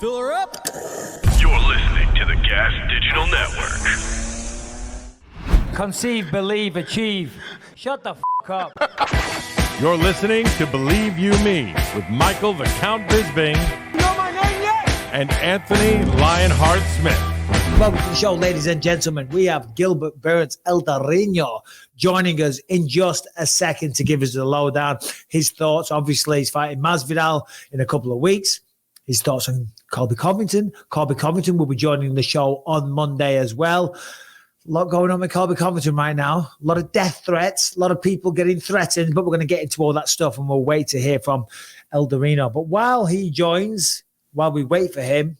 Fill her up. You're listening to the Gas Digital Network. Conceive, believe, achieve. Shut the f*** up. You're listening to Believe You Me with Michael the Count Bisping. You know my name yet? And Anthony Lionheart Smith. Welcome to the show, ladies and gentlemen. We have Gilbert Burns, El Torino, joining us in just a second to give us the lowdown. His thoughts, obviously, he's fighting Masvidal in a couple of weeks. His thoughts on Colby Covington. Colby Covington will be joining the show on Monday as well. A lot going on with Colby Covington right now. A lot of death threats, a lot of people getting threatened, but we're going to get into all that stuff and we'll wait to hear from El Torino. But while he joins, while we wait for him,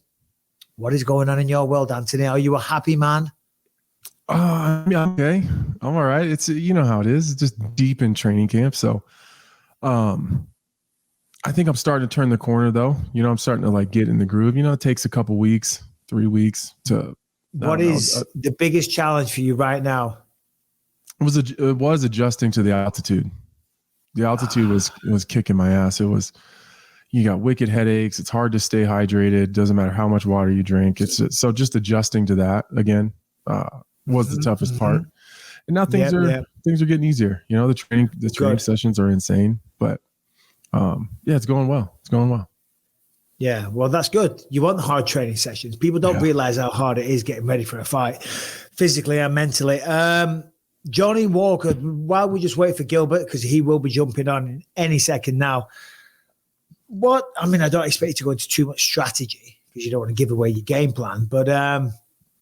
what is going on in your world, Anthony? Are you a happy man? I'm okay. I'm all right. It's, you know how it is. It's just deep in training camp. So, I think I'm starting to turn the corner though. I'm starting to like get in the groove. It takes a couple weeks, 3 weeks to. What is the biggest challenge for you right now? It was adjusting to the altitude. The altitude was kicking my ass. You got wicked headaches. It's hard to stay hydrated. Doesn't matter how much water you drink. So just adjusting to that again was the toughest part. And now things are getting easier. The training sessions are insane, but it's going well. It's going well. Yeah, well, that's good. You want the hard training sessions. People don't realize how hard it is getting ready for a fight, physically and mentally. Johnny Walker, while we just wait for Gilbert, because he will be jumping on in any second now. I don't expect you to go into too much strategy because you don't want to give away your game plan. But,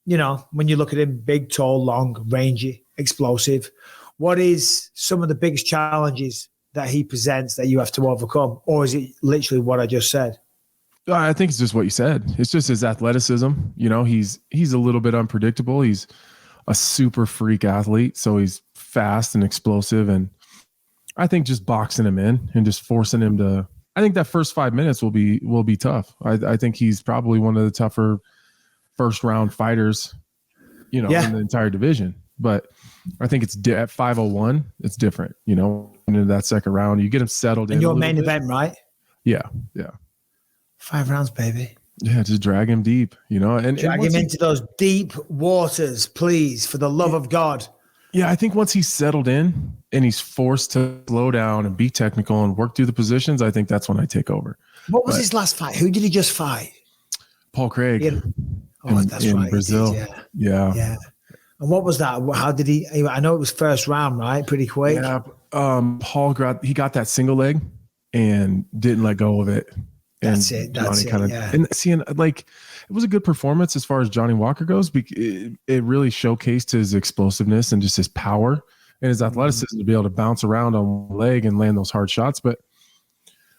when you look at him, big, tall, long, rangy, explosive, what is some of the biggest challenges that he presents that you have to overcome? Or is it literally what I just said? I think it's just what you said. It's just his athleticism. He's a little bit unpredictable. He's a super freak athlete. So he's fast and explosive. And I think just boxing him in and just forcing him to, I think that first 5 minutes will be tough. I think he's probably one of the tougher first round fighters, in the entire division. But I think it's at 501, it's different, into that second round, you get him settled in. And your main event, right? Yeah. 5 rounds, baby. Yeah, just drag him deep, and drag him into those deep waters, please, for the love of God. Yeah, I think once he's settled in and he's forced to slow down and be technical and work through the positions, I think that's when I take over. What was his last fight? Who did he just fight? Paul Craig. That's in right. Brazil. Yeah. And what was that? How did he? I know it was first round, right? Pretty quick. Yeah. Paul got that single leg and didn't let go of it. That's it. And seeing it was a good performance as far as Johnny Walker goes. It really showcased his explosiveness and just his power and his athleticism to be able to bounce around on one leg and land those hard shots. But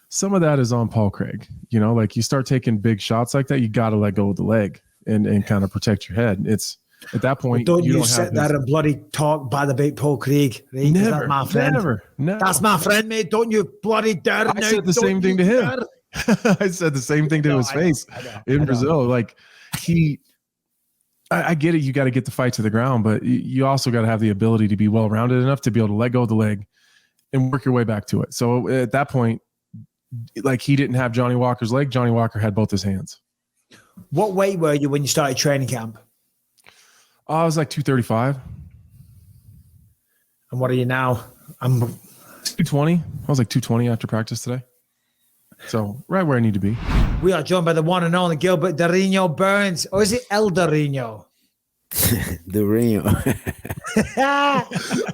some of that is on Paul Craig. You start taking big shots like that, you got to let go of the leg and kind of protect your head. It's at that point. Well, don't you sit there and bloody talk bad about Paul Craig? Right? Never, that's my friend. Never. That's my friend, mate. Don't you bloody dare. I said the same thing to him. I said the same thing to his face in Brazil. I get it. You got to get the fight to the ground, but you also got to have the ability to be well-rounded enough to be able to let go of the leg and work your way back to it. So at that point, he didn't have Johnny Walker's leg. Johnny Walker had both his hands. What weight were you when you started training camp? I was 235. And what are you now? I'm 220. I was 220 after practice today. So right where I need to be. We are joined by the one and only Gilbert Torino Burns. Or is it El Torino? Torino.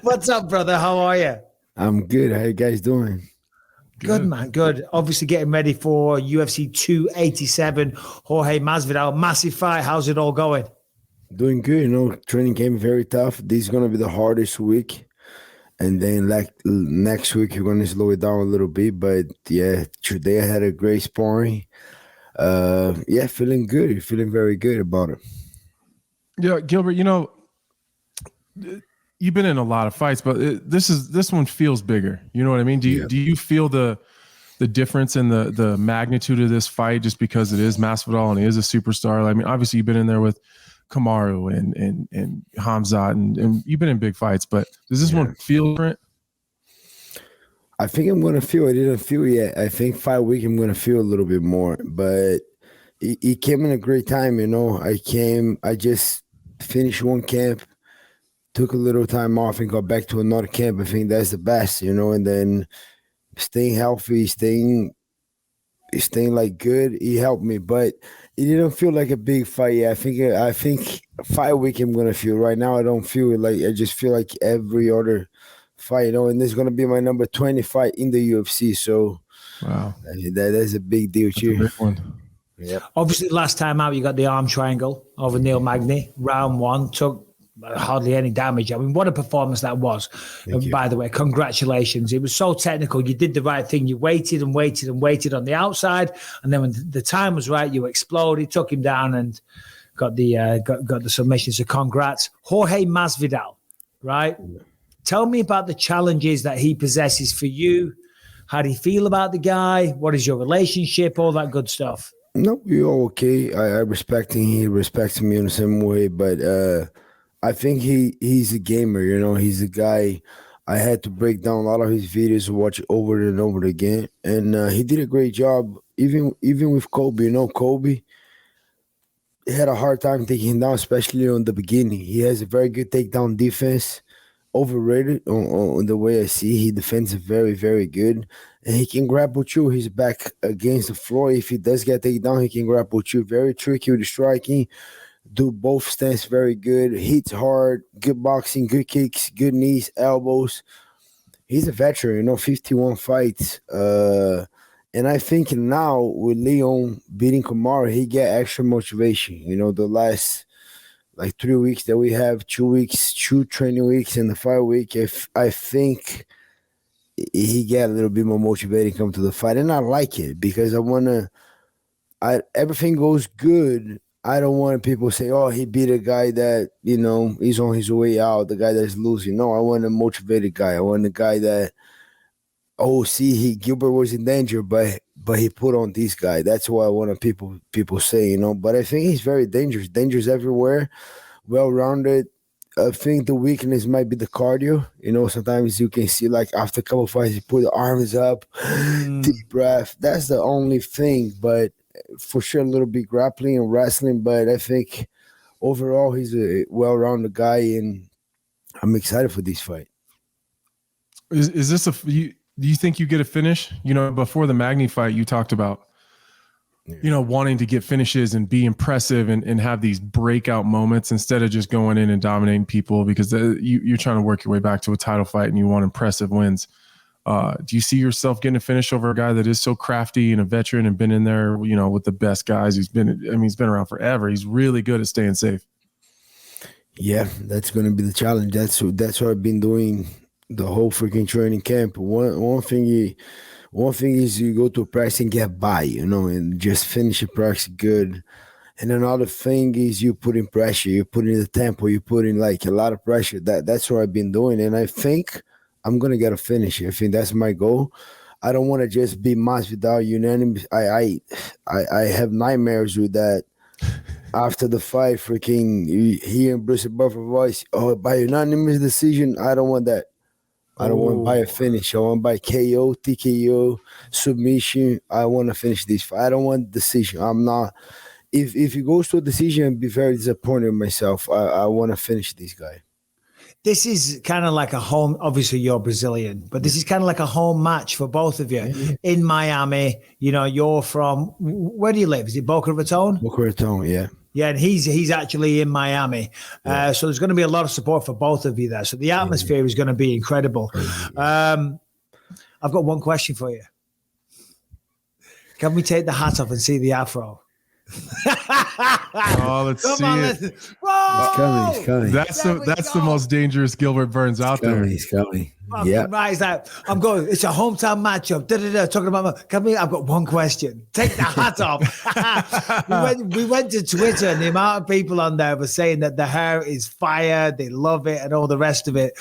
What's up, brother? How are you? I'm good. How you guys doing? Good, man. Good. Obviously getting ready for UFC 287. Jorge Masvidal. Massive fight. How's it all going? Doing good. Training camp very tough. This is going to be the hardest week. And then next week, you're going to slow it down a little bit. But, today I had a great sparring. Feeling good. Feeling very good about it. Yeah, Gilbert, you've been in a lot of fights, but this one feels bigger. You know what I mean? Do you feel the difference in the magnitude of this fight just because it is Masvidal and he is a superstar? I mean, obviously you've been in there with Kamaru and Hamzat and you've been in big fights, but does this one feel different? I think I'm going to feel. I didn't feel yet. I think 5 weeks I'm going to feel a little bit more, but it came in a great time, you know. I just finished one camp, took a little time off, and got back to another camp. I think that's the best, you know. And then staying healthy, staying like good, it helped me. But it didn't feel like a big fight. Yeah, I think fight week I'm gonna feel. Right now I don't feel it like. I just feel like every other fight, you know. And this is gonna be my number 20 fight in the UFC. So Wow, that's a big deal that's a too. big one. Yep. Obviously, last time out, you got the arm triangle over Neil Magny. Round one took hardly any damage. I mean, what a performance that was. And by the way, congratulations. It was so technical. You did the right thing. You waited and waited and waited on the outside. And then when the time was right, you exploded, took him down and got the submission. So congrats. Jorge Masvidal, right? Tell me about the challenges that he possesses for you. How do you feel about the guy? What is your relationship? All that good stuff. No, we're all okay. I respect him. He respects me in the same way. But I think he's a gamer. You know, he's a guy. I had to break down a lot of his videos, watch it over and over again, and he did a great job. Even with Colby, you know, Colby had a hard time taking him down, especially on the beginning. He has a very good takedown defense. Overrated on the way I see. He defends very, very good. And he can grapple you. He's back against the floor. If he does get taken down, he can grapple you. Very tricky with the striking. Do both stance very good. Hits hard. Good boxing. Good kicks. Good knees. Elbows. He's a veteran, you know, 51 fights. And I think now with Leon beating Kamaru, he get extra motivation. You know, the last like 3 weeks that we have, 2 weeks, 2 training weeks, and the 5 week. If I think he get a little bit more motivated come to the fight, and I like it because everything goes good. I don't want people to say, "Oh, he beat a guy that you know he's on his way out, the guy that's losing." No, I want a motivated guy. I want a guy that, oh, see, Gilbert was in danger, but he put on this guy. That's what I want people say, you know. But I think he's very dangerous everywhere, well-rounded. I think the weakness might be the cardio. You know, sometimes you can see like after a couple of fights, he put the arms up, deep breath. That's the only thing. But for sure, a little bit grappling and wrestling. But I think overall, he's a well-rounded guy, and I'm excited for this fight. Is this do you think you get a finish? You know, before the Magny fight, you talked about, you know, wanting to get finishes and be impressive and have these breakout moments instead of just going in and dominating people because you're trying to work your way back to a title fight and you want impressive wins. Do you see yourself getting a finish over a guy that is so crafty and a veteran and been in there, you know, with the best guys? He's been around forever. He's really good at staying safe. Yeah, that's going to be the challenge. That's what I've been doing the whole freaking training camp. One thing is you go to practice and get by, you know, and just finish your practice good. And another thing is you put in pressure, you put in the tempo, you put in like a lot of pressure. That's what I've been doing, and I think I'm gonna get a finish. I think that's my goal. I don't want to just be Masvidal unanimous. I have nightmares with that. After the fight, freaking hearing Bruce Buffer voice, oh, by unanimous decision, I don't want that. I don't want to buy a finish. I want to buy KO, TKO, submission. I want to finish this fight. I don't want decision. I'm not. If it goes to a decision, I'll be very disappointed in myself. I want to finish this guy. This is kind of like a home. Obviously, you're Brazilian, but this is kind of like a home match for both of you in Miami. You know, you're from, where do you live? Is it Boca Raton? Boca Raton, yeah. Yeah, and he's actually in Miami. So there's going to be a lot of support for both of you there. So the atmosphere is going to be incredible. I've got one question for you. Can we take the hat off and see the afro? Oh, let's see it. He's coming. That's the most dangerous Gilbert Burns out there. He's coming. Yeah. Right, it's like, I'm going, it's a hometown matchup. Talking about, I've got one question. Take the hat off. we went to Twitter and the amount of people on there were saying that the hair is fire. They love it and all the rest of it.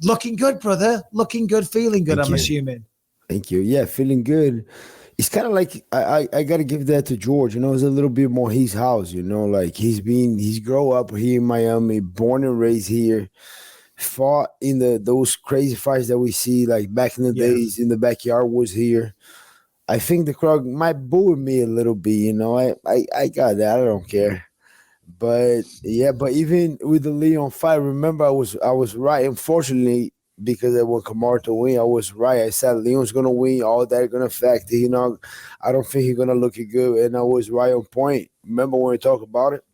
Looking good, brother. Looking good, feeling good, I'm assuming. Thank you. Yeah, feeling good. It's kind of like I got to give that to George. You know, it's a little bit more his house, you know, like he's grow up here in Miami, born and raised here, fought in those crazy fights that we see like back in the days in the backyard was here. I think the crowd might boo me a little bit. You know, I got that. I don't care. But yeah, but even with the Leon fight, remember I was right. Unfortunately, because I want Kamaru to win, I was right. I said Leon's gonna win. All that gonna affect it. You know, I don't think he's gonna look good, and I was right on point. Remember when we talked about it?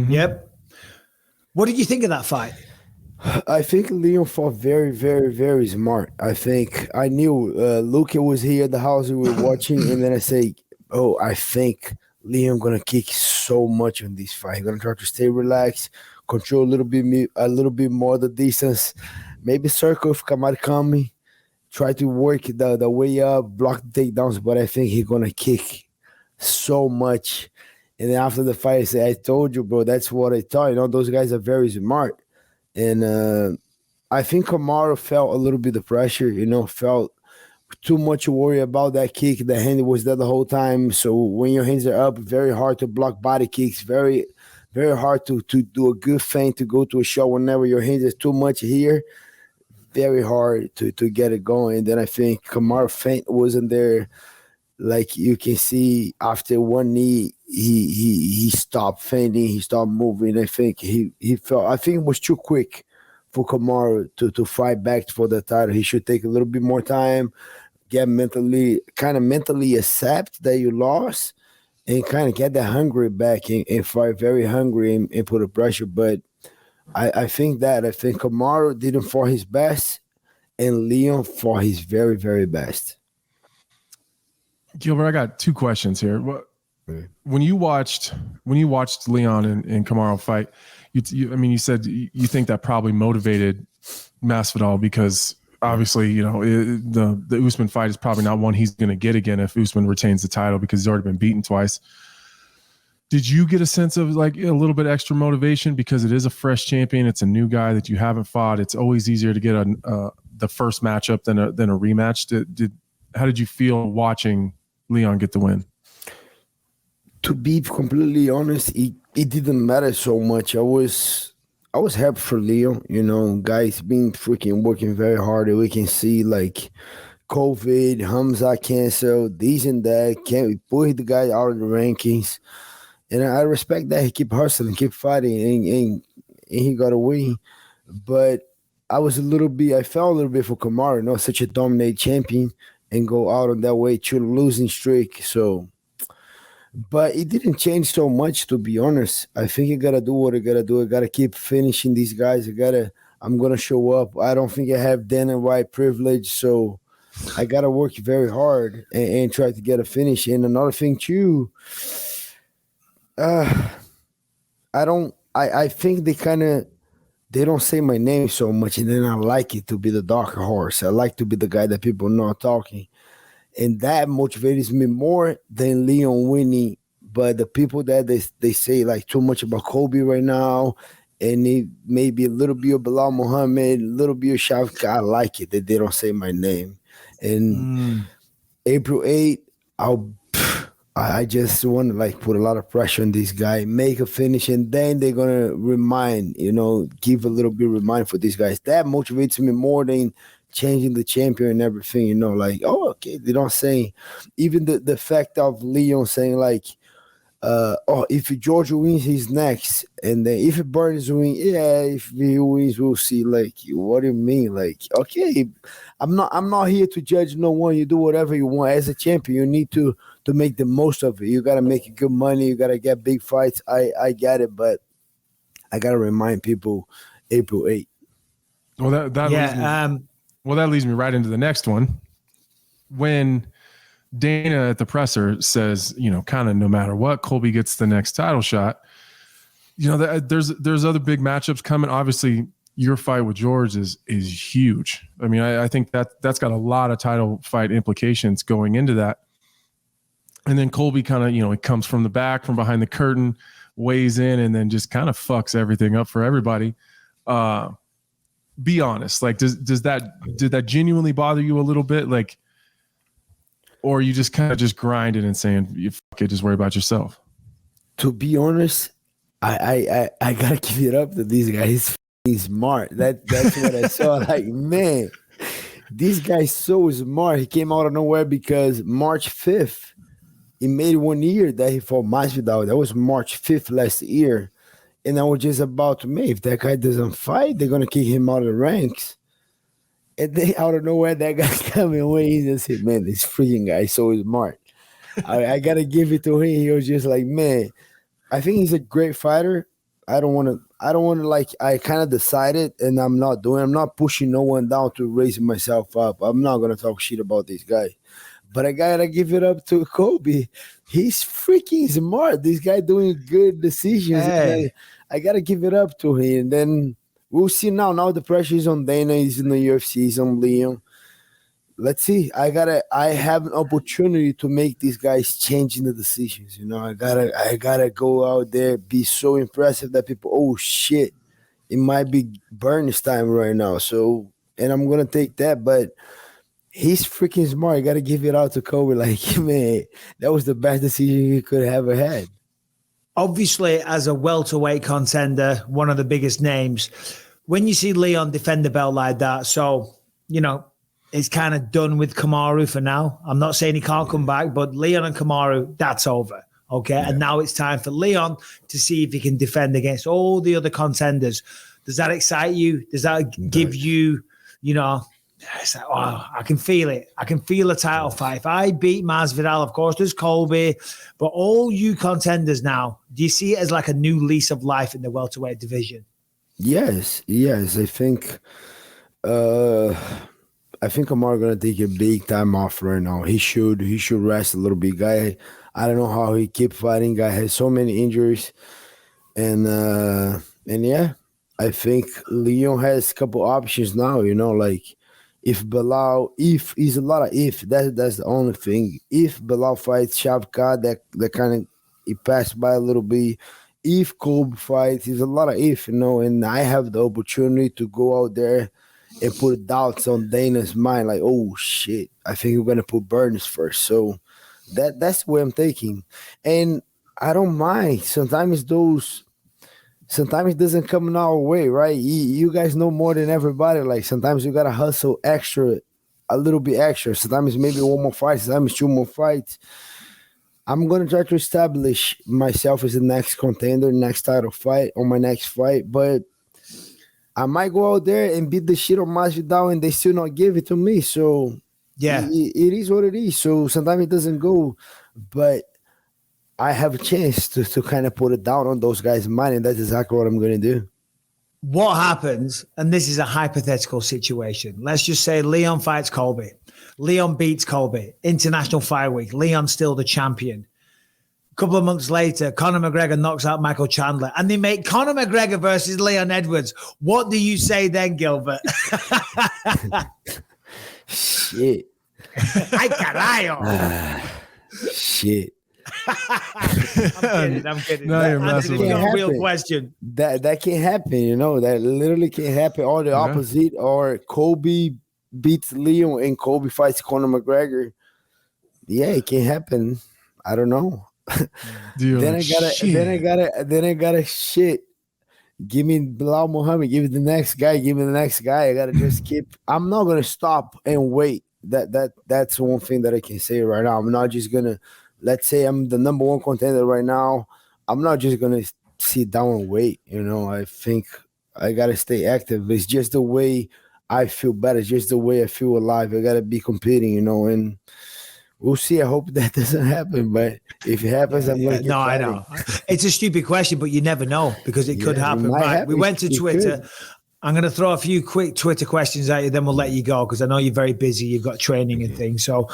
Yep. What did you think of that fight? I think Leon fought very, very, very smart. I think I knew Luca was here at the house we were watching, and then I say, "Oh, I think Leon gonna kick so much on this fight. He's gonna try to stay relaxed, control a little bit more the distance, maybe circle if Kamaru coming, try to work the way up, block the takedowns. But I think he's gonna kick so much." And then after the fight, I said, "I told you, bro. That's what I thought. You know, those guys are very smart." And I think Kamaru felt a little bit of pressure. You know, felt too much worry about that kick. The hand was there the whole time. So when your hands are up, very hard to block body kicks. Very, very hard to do a good feint to go to a shot whenever your hands are too much here. Very hard to get it going. And then I think Kamaru feint wasn't there. Like you can see after one knee, he stopped feinting, he stopped moving. I think he felt. I think it was too quick for Kamaru to fight back for the title. He should take a little bit more time, get mentally accept that you lost, and kind of get that hungry back and fight very hungry and put a pressure. But I think Kamaru didn't fight his best, and Leon fought his very, very best. Gilbert, I got two questions here. When you watched Leon and Kamaru fight, you said you think that probably motivated Masvidal because obviously, you know, the Usman fight is probably not one he's going to get again if Usman retains the title because he's already been beaten twice. Did you get a sense of like a little bit extra motivation because it is a fresh champion? It's a new guy that you haven't fought. It's always easier to get the first matchup than a rematch. How did you feel watching Leon get the win? To be completely honest, it didn't matter so much. I was happy for Leon. You know, guys been freaking working very hard. We can see like COVID, Hamza cancer, this and that. Can't put the guy out of the rankings. And I respect that. He keep hustling, keep fighting, and he got a win. But I felt a little bit for Kamaru, you know, such a dominant champion, and go out on that way to losing streak. So, but it didn't change so much, to be honest. I think you gotta do what you gotta do. I gotta keep finishing these guys. I'm gonna show up. I don't think I have Dana White privilege, so I gotta work very hard and try to get a finish. And another thing too, I think they don't say my name so much, and then I like it to be the dark horse. I like to be the guy that people know talking. And that motivates me more than Leon winning. But the people that they say like too much about Colby right now, and it maybe a little bit of Bilal Muhammad, a little bit of Shavkat, I like it that they don't say my name. And April 8th, I just want to like put a lot of pressure on this guy, make a finish, and then they're gonna give a little bit of remind for these guys. That motivates me more than changing the champion and everything. You know, like, oh, okay, they don't say. Even the fact of Leon saying like, if George wins, he's next, and then if Burns wins, yeah, if he wins, we'll see. Like, what do you mean? Like, okay, I'm not here to judge no one. You do whatever you want as a champion. You need to make the most of it. You got to make good money. You got to get big fights. I get it, but I got to remind people April 8th. Well, that leads me right into the next one. When Dana at the presser says, you know, kind of no matter what, Colby gets the next title shot. You know, there's other big matchups coming. Obviously, your fight with George is huge. I mean, I think that's got a lot of title fight implications going into that. And then Colby kind of, you know, he comes from the back, from behind the curtain, weighs in, and then just kind of fucks everything up for everybody. Be honest. Like, did that genuinely bother you a little bit? Like, or you just kind of just grinding and saying, you fuck it, just worry about yourself? To be honest, I gotta give it up to these guys. He's smart. That's what I saw. Like, man, This guy's so smart. He came out of nowhere because March 5th, he made 1 year that he fought Masvidal. That was March 5th last year. And I was just about to make, if that guy doesn't fight, they're going to kick him out of the ranks. And then out of nowhere, that guy's coming away. He just said, man, this freaking guy is so smart. I got to give it to him. He was just like, man, I think he's a great fighter. I don't want to like, I kind of decided, and I'm not pushing no one down to raise myself up. I'm not going to talk shit about this guy. But I got to give it up to Colby. He's freaking smart. This guy doing good decisions. Hey. I got to give it up to him. And then we'll see now. Now the pressure is on Dana. He's in the UFC. He's on Leon. Let's see. I have an opportunity to make these guys change in the decisions. You know, I gotta go out there, be so impressive that people, oh shit, it might be Burns time right now. So, and I'm gonna take that, but he's freaking smart. I gotta give it out to Kobe. Like, man, that was the best decision he could have ever had. Obviously, as a welterweight contender, one of the biggest names, when you see Leon defend the belt like that, so, you know, it's kind of done with Kamaru for now. I'm not saying he can't come back, but Leon and Kamaru, that's over. Okay. Yeah. And now it's time for Leon to see if he can defend against all the other contenders. Does that excite you? Does that give you, you know, it's like, oh, I can feel it. I can feel a title fight. If I beat Masvidal, of course, there's Colby, but all you contenders now, do you see it as like a new lease of life in the welterweight division? Yes. I think Kamaru gonna take a big time off right now. He should rest a little bit. Guy, I don't know how he keep fighting. Guy has so many injuries, and yeah, I think Leon has a couple options now. You know, like if is a lot of if. That's the only thing. If Bilal fights Shavkat, that kind of it passed by a little bit. If Colby fights, is a lot of if. You know, and I have the opportunity to go out there and put doubts on Dana's mind, like, oh shit, I think we're gonna put Burns first. So that's where I'm thinking. And I don't mind. Sometimes it doesn't come in our way, right? You guys know more than everybody. Like sometimes you gotta hustle a little bit extra. Sometimes maybe one more fight, sometimes two more fights. I'm gonna try to establish myself as the next contender, next title fight, on my next fight, but I might go out there and beat the shit on Masvidal and they still not give it to me. So yeah, it is what it is. So sometimes it doesn't go, but I have a chance to kind of put it down on those guys' mind, and that's exactly what I'm going to do. What happens, and this is a hypothetical situation, let's just say Leon fights Colby. Leon beats Colby. International Fight Week. Leon's still the champion. Couple of months later, Conor McGregor knocks out Michael Chandler, and they make Conor McGregor versus Leon Edwards. What do you say then, Gilbert? Shit. Ay, carajo. Shit. I'm kidding. No, you're messing with me. a Real question. That can't happen, you know. That literally can't happen. Or the opposite, or Colby beats Leon and Colby fights Conor McGregor. Yeah, it can't happen. I don't know. Then I gotta shit. Give me Bilal Muhammad. Give me the next guy. I gotta just keep. I'm not gonna stop and wait. That's one thing that I can say right now. I'm not just gonna. Let's say I'm the number one contender right now. I'm not just gonna sit down and wait. You know, I think I gotta stay active. It's just the way I feel better. It's just the way I feel alive. I gotta be competing. You know, and we'll see. I hope that doesn't happen, but if it happens, I'm going to get I know. It's a stupid question, but you never know because it could happen. Right? We went to Twitter. I'm going to throw a few quick Twitter questions at you, then we'll let you go because I know you're very busy. You've got training and things. So,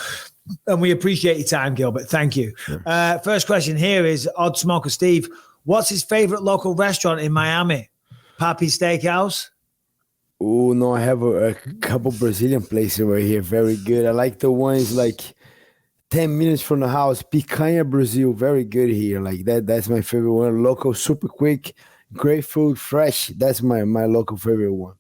and we appreciate your time, Gilbert. Thank you. Sure. First question here is Odd Smoker Steve. What's his favorite local restaurant in Miami? Papi Steakhouse? Oh, no, I have a couple Brazilian places right here. Very good. I like the ones like 10 minutes from the house, Picanha, Brazil. Very good here. Like that's my favorite one. Local, super quick, great food, fresh. That's my local favorite one.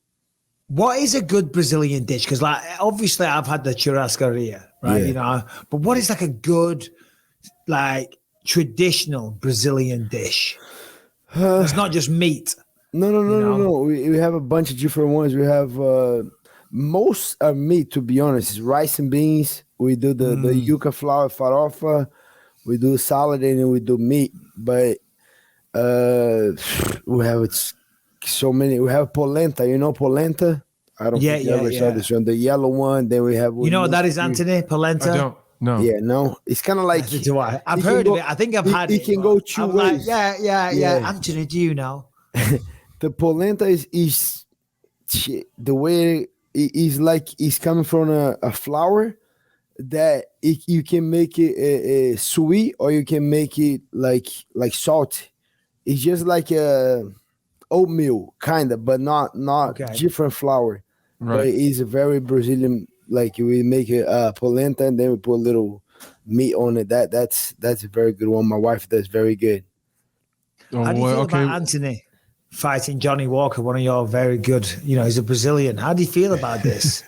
What is a good Brazilian dish? Because like obviously I've had the churrascaria, right? Yeah. You know, but what is like a good, like traditional Brazilian dish? It's not just meat. No. We have a bunch of different ones. We have most of meat, to be honest, is rice and beans. We do the yuca flour farofa. We do salad and then we do meat. But we have so many. We have polenta. You know polenta? I don't think you ever saw this one. The yellow one. Then we have. You know what that is, Anthony? Polenta? I don't. No. Yeah, no. It's kind of like. Do I? I've heard of it. I think I've had it. It can go 2 ways. Like, yeah. Anthony, do you know? The polenta is the way it is like it's coming from a flour that you can make it sweet or you can make it like salt. It's just like oatmeal kind of, but not different flour. Right. But it's a very Brazilian. Like we make a polenta and then we put a little meat on it. That's a very good one. My wife does very good. How do you feel about Anthony fighting Johnny Walker, one of your very good, he's a Brazilian. How do you feel about this?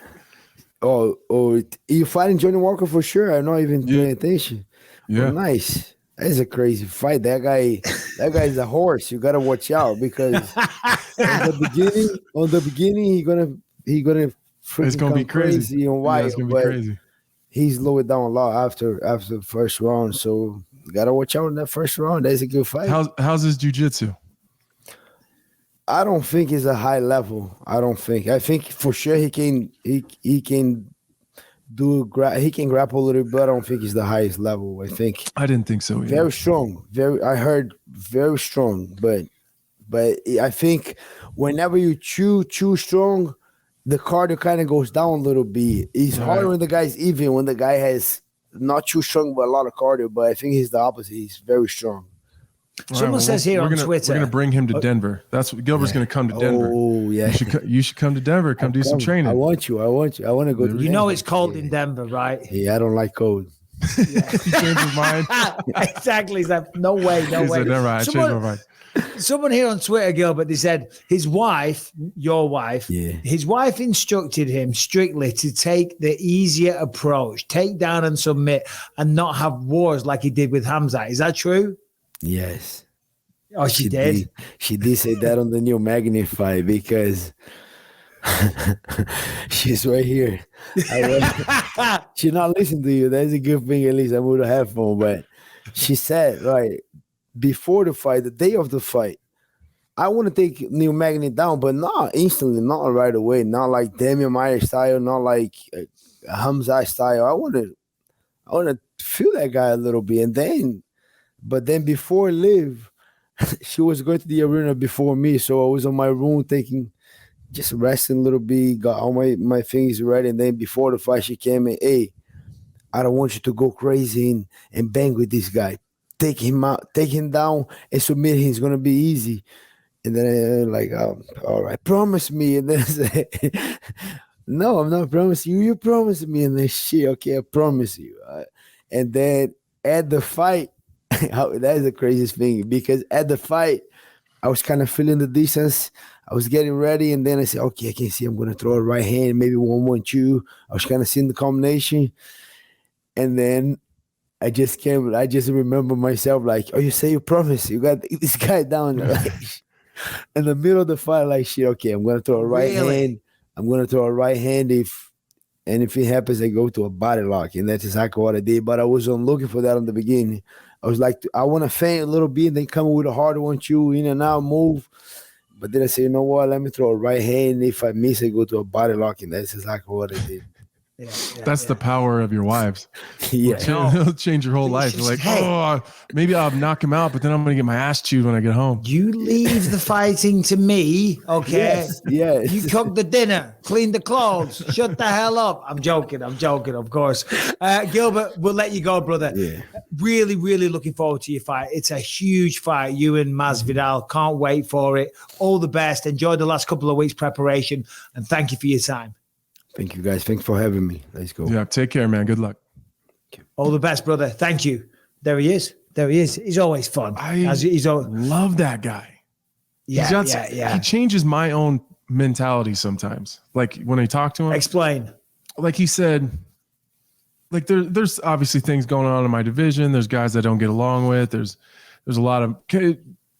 oh, you fighting Johnny Walker for sure? I'm not even paying attention. Yeah. Oh, nice. That's a crazy fight. That guy's a horse. You gotta watch out because on the beginning, he gonna it's gonna be crazy and wild. Yeah, it's gonna be crazy. He's slowed down a lot after the first round, so you gotta watch out in that first round. That's a good fight. How's his jiu-jitsu? I don't think it's a high level. I think for sure he can grapple a little bit, but I don't think it's the highest level. I didn't think so either. Very strong. I heard very strong, but I think whenever you chew strong, the cardio kind of goes down a little bit. It's harder when the guy's even, when the guy has not too strong but a lot of cardio, but I think he's the opposite. He's very strong. Someone says here on Twitter. We're going to bring him to Denver. That's what Gilbert's going to come to Denver. Oh, yeah. You should come to Denver. Come do some training. I want you. I want to go to Denver. You know it's cold in Denver, right? Yeah, I don't like cold. He changed his mind. Exactly. He's like, no way. Said, never mind. I changed my mind. Someone here on Twitter, Gilbert, they said his wife, your wife, his wife instructed him strictly to take the easier approach, take down and submit, and not have wars like he did with Hamza. Is that true? Yes. Oh, she did? She did say that on the new Magnet fight because she's right here. She not listening to you. That's a good thing. At least I'm with a headphone. But she said, right, before the fight, the day of the fight, I want to take Neil Magny down, but not instantly, not right away, not like Damian Maia style, not like Hamza style. I want to feel that guy a little bit, but then before Liv, she was going to the arena before me, so I was on my room just resting a little bit, got all my things ready, and then before the fight, she came in, hey, I don't want you to go crazy and bang with this guy. Take him out, take him down, and submit him. It's gonna be easy. And then I'm like, oh, all right, promise me. And then I say, no, I'm not promising you. You promised me. And then okay, I promise you. And then at the fight, that is the craziest thing because at the fight, I was kind of feeling the distance. I was getting ready, and then I said, okay, I can see I'm gonna throw a right hand, maybe 1-1-2. I was kind of seeing the combination, and then I just remember myself like, oh, you say you promise, you got this guy down like, in the middle of the fight, like shit. Okay, I'm gonna throw a right hand. I'm gonna throw a right hand if it happens, I go to a body lock, and that's exactly what I did. But I wasn't looking for that in the beginning. I was like, I want to feint a little bit, and then come with a harder one, chew in and out, move. But then I said, you know what? Let me throw a right hand. If I miss, I go to a body lock, and that's exactly what I did. That's the power of your wives. It'll change your whole life. You're like, oh, maybe I'll knock him out, but then I'm going to get my ass chewed when I get home. You leave the fighting to me, okay? Yes. You cook the dinner, clean the clothes, shut the hell up. I'm joking, of course. Gilbert, we'll let you go, brother. Yeah. Really, really looking forward to your fight. It's a huge fight, you and Masvidal. Can't wait for it. All the best. Enjoy the last couple of weeks preparation, and thank you for your time. Thank you, guys. Thanks for having me. Let's go. Yeah, take care, man. Good luck. All the best, brother. Thank you. There he is. He's always fun. Love that guy. Yeah. He changes my own mentality sometimes. Like when I talk to him. Explain. Like he said, like there's obviously things going on in my division. There's guys I don't get along with. There's a lot of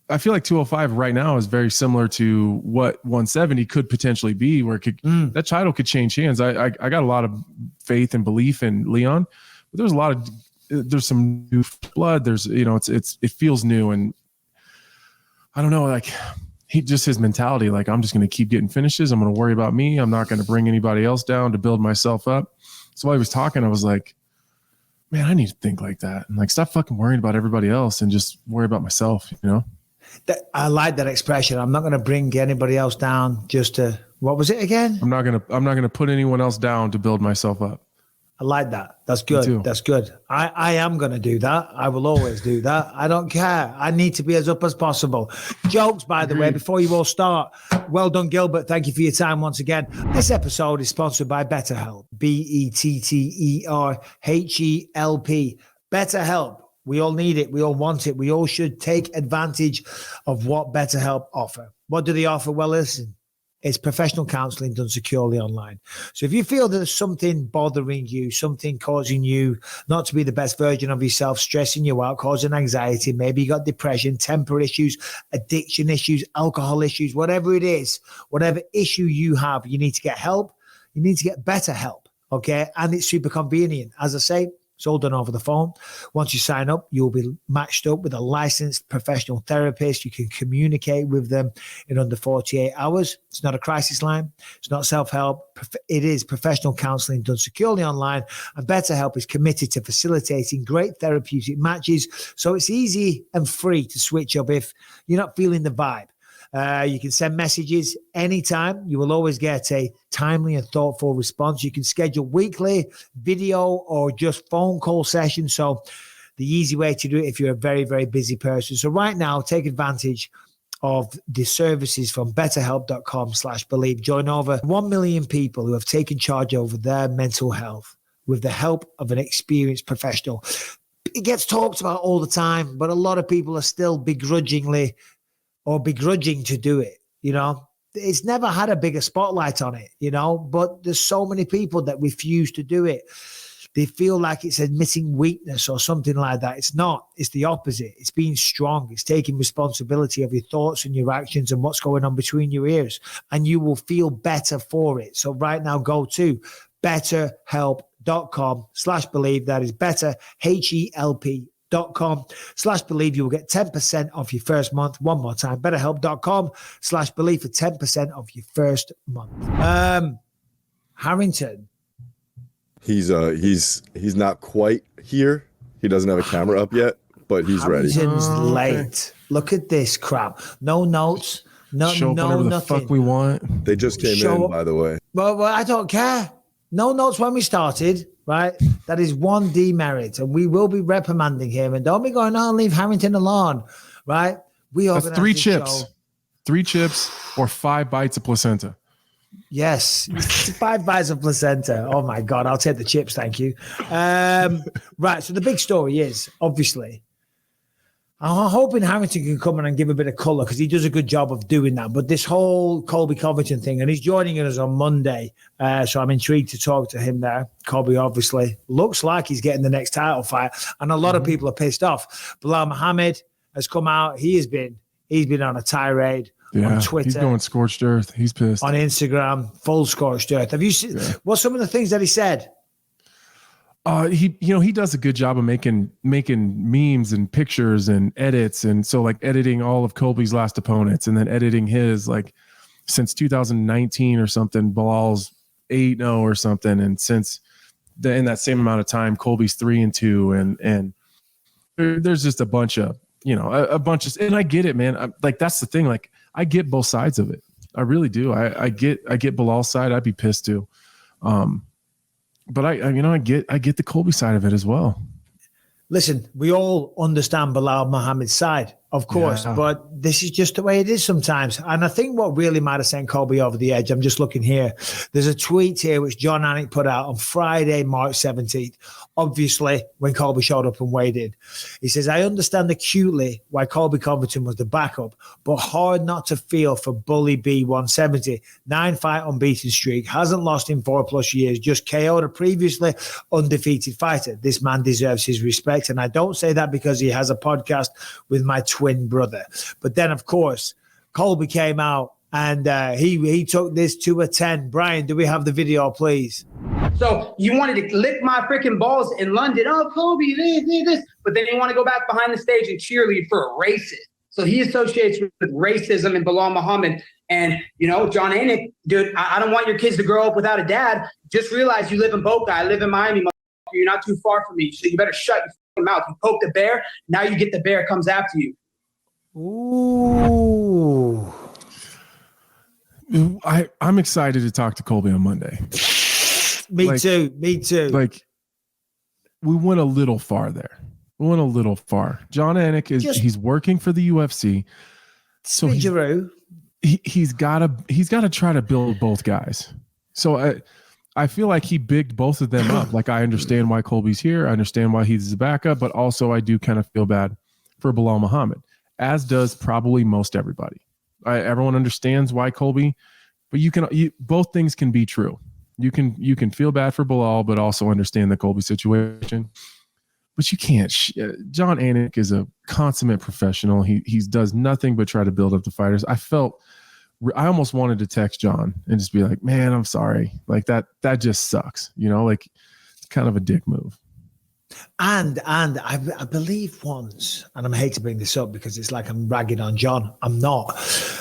I feel like 205 right now is very similar to what 170 could potentially be, where that title could change hands. I got a lot of faith and belief in Leon, but there's some new blood. There's, it feels new, and I don't know, like his mentality, like I'm just going to keep getting finishes. I'm going to worry about me. I'm not going to bring anybody else down to build myself up. So while he was talking, I was like, man, I need to think like that, and like stop fucking worrying about everybody else and just worry about myself, I like that expression. I'm not going to bring anybody else down just to, what was it again? I'm not going to put anyone else down to build myself up. I like that. That's good. That's good. I am going to do that. I will always do that. I don't care. I need to be as up as possible. Jokes, by the way, before you all start. Well done, Gilbert. Thank you for your time once again. This episode is sponsored by BetterHelp. BetterHelp. BetterHelp. We all need it. We all want it. We all should take advantage of what BetterHelp offer. What do they offer? Well, listen, it's professional counseling done securely online. So if you feel there's something bothering you, something causing you not to be the best version of yourself, stressing you out, causing anxiety, maybe you got depression, temper issues, addiction issues, alcohol issues, whatever it is, whatever issue you have, you need to get help. You need to get better help, okay? And it's super convenient. As I say, it's all done over the phone. Once you sign up, you'll be matched up with a licensed professional therapist. You can communicate with them in under 48 hours. It's not a crisis line. It's not self-help. It is professional counseling done securely online. And BetterHelp is committed to facilitating great therapeutic matches. So it's easy and free to switch up if you're not feeling the vibe. You can send messages anytime. You will always get a timely and thoughtful response. You can schedule weekly video or just phone call sessions. So the easy way to do it if you're a very, very busy person. So right now, take advantage of the services from betterhelp.com/believe. Join over 1 million people who have taken charge over their mental health with the help of an experienced professional. It gets talked about all the time, but a lot of people are still begrudging to do it. It's never had a bigger spotlight on it, but there's so many people that refuse to do it. They feel like it's admitting weakness or something like that. It's not. It's the opposite. It's being strong. It's taking responsibility of your thoughts and your actions and what's going on between your ears, and you will feel better for it. So right now, go to betterhelp.com/believe. That is betterhelp.com/believe. You will get 10% off your first month. One more time, betterhelp.com/believe for 10% off your first month. Harrington. He's not quite here. He doesn't have a camera up yet, but he's ready. Harrington's late. Look at this crap. No notes. Show up whenever the fuck we want. They just came in, by the way. Well, I don't care. No notes when we started. Right, that is one demerit, and we will be reprimanding him. And don't be going on, leave Harrington alone. Right, that's 3 chips, 3 chips, or 5 bites of placenta. Yes, 5 bites of placenta. Oh my God, I'll take the chips, thank you. Right, so the big story is obviously, I'm hoping Harrington can come in and give a bit of color because he does a good job of doing that. But this whole Colby Covington thing, and he's joining us on Monday, so I'm intrigued to talk to him there. Colby obviously looks like he's getting the next title fight, and a lot of people are pissed off. Bilal Muhammad has come out. He's been on a tirade on Twitter. He's going scorched earth. He's pissed. On Instagram, full scorched earth. Have you seen what's some of the things that he said? He does a good job of making memes and pictures and edits, and so like editing all of Colby's last opponents and then editing his, like since 2019 or something, Bilal's 8-0 or something, and since in that same amount of time, Colby's 3-2, and there's just a bunch of and I get it, man. Like that's the thing, like I get both sides of it. I really do. I get Bilal's side. I'd be pissed too. But I get the Colby side of it as well. Listen, we all understand Bilal Muhammad's side, of course, but this is just the way it is sometimes. And I think what really might have sent Colby over the edge, I'm just looking here. There's a tweet here which John Anik put out on Friday, March 17th. Obviously, when Colby showed up and weighed in. He says, I understand acutely why Colby Covington was the backup, but hard not to feel for Bully B170. 9-fight unbeaten streak, hasn't lost in 4+ years, just KO'd a previously undefeated fighter. This man deserves his respect. And I don't say that because he has a podcast with my twin brother. But then, of course, Colby came out and he took this to a 10. Brian, do we have the video, please? So you wanted to lick my freaking balls in London. Oh, Colby, this. But then you want to go back behind the stage and cheerlead for a racist. So he associates with racism and Bilal Muhammad. And, John Anik, dude, I don't want your kids to grow up without a dad. Just realize you live in Boca. I live in Miami. You're not too far from me. So you better shut your mouth. You poke the bear. Now you get the bear comes after you. Ooh. I'm excited to talk to Colby on Monday. Me too. Like, we went a little far there. John Anik he's working for the UFC. So he's got to try to build both guys. So I feel like he bigged both of them up. Like, I understand why Colby's here. I understand why he's the backup, but also I do kind of feel bad for Bilal Muhammad, as does probably most everybody. Everyone understands why Colby, but both things can be true. You can feel bad for Bilal, but also understand the Colby situation. But you can't. John Anik is a consummate professional. He does nothing but try to build up the fighters. I almost wanted to text John and just be like, man, I'm sorry. Like, that just sucks. Like, it's kind of a dick move. And I believe once, and I hate to bring this up because it's like I'm ragging on John. I'm not.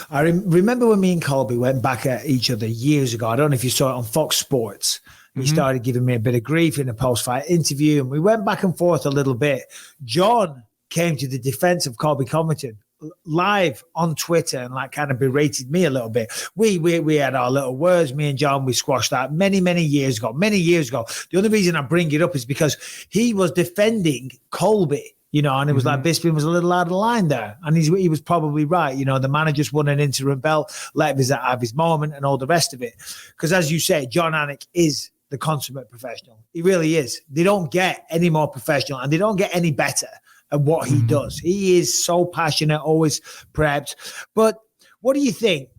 I remember when me and Colby went back at each other years ago. I don't know if you saw it on Fox Sports. He started giving me a bit of grief in a post-fight interview, and we went back and forth a little bit. John came to the defense of Colby Covington live on Twitter and kind of berated me a little bit. We had our little words, me and John. We squashed that many years ago. The only reason I bring it up is because he was defending Colby, and it was like Bisping was a little out of line there, and he was probably right. The man had just won an interim belt, let him have his moment, and all the rest of it. Because as you say, John Anik is the consummate professional. He really is. They don't get any more professional, and they don't get any better at what he does. He is so passionate, always prepped. But what do you think?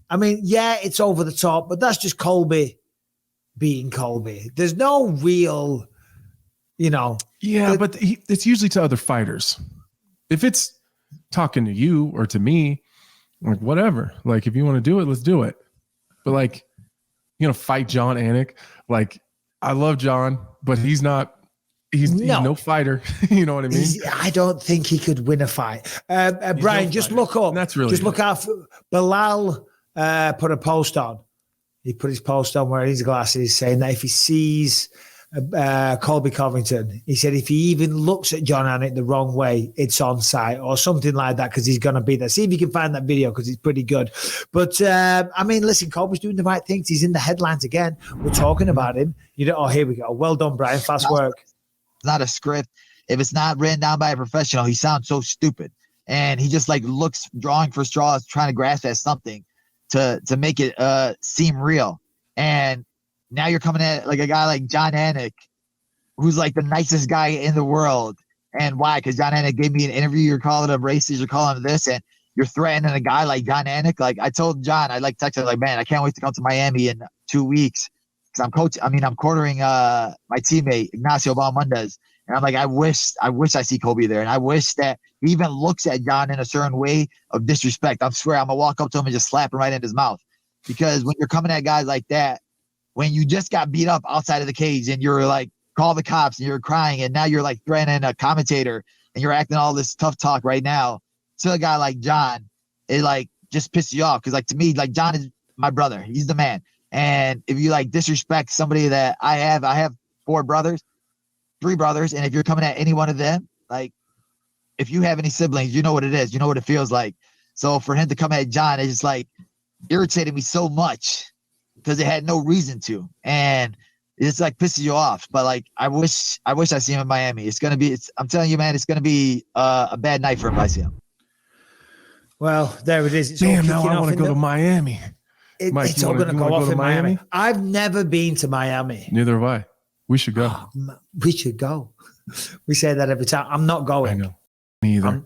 I mean, yeah, it's over the top, but that's just Colby being Colby. There's no real, Yeah, but it's usually to other fighters. If it's talking to you or to me, like, whatever. Like, if you want to do it, let's do it. But like, fight John Anik. Like, I love John, but he's no fighter. You know what I mean? I don't think he could win a fight. Brian, just look up. That's really look out for Bilal. Put a post on. He put his post on wearing his glasses, saying that if he sees Colby Covington, he said if he even looks at John Anik the wrong way, it's on site or something like that, because he's going to be there. See if you can find that video, because it's pretty good. But listen, Colby's doing the right things. He's in the headlines again. We're talking about him. Oh, here we go. Well done, Brian. Fast work. It's not a script. If it's not written down by a professional, he sounds so stupid. And he just looks drawing for straws, trying to grasp at something to make it seem real. And now you're coming at a guy like John Anik, who's the nicest guy in the world. And why? Because John Anik gave me an interview. You're calling him racist. You're calling him this. And you're threatening a guy like John Anik. I told John, I texted man, I can't wait to come to Miami in 2 weeks. I'm quartering my teammate Ignacio Balmundez, and I'm like, I wish I see Colby there, and I wish that he even looks at John in a certain way of disrespect. I swear, I'm gonna walk up to him and just slap him right in his mouth, because when you're coming at guys like that, when you just got beat up outside of the cage and you're call the cops and you're crying, and now you're threatening a commentator and you're acting all this tough talk right now to a guy like John, it just pisses you off, because to me, John is my brother. He's the man. And if you disrespect somebody that I have 3 brothers, and if you're coming at any one of them, if you have any siblings, you know what it is, you know what it feels like. So for him to come at John, it's just irritated me so much, because it had no reason to, and it's pisses you off. But I wish I see him in Miami. I'm telling you, man, it's gonna be a bad night for him if I see him. Well, there it is. It's damn, now I want to go to Miami. Mike, it's all going to go off in Miami. I've never been to Miami. Neither have I. We should go. We should go. We say that every time. I'm not going. I know. Me either.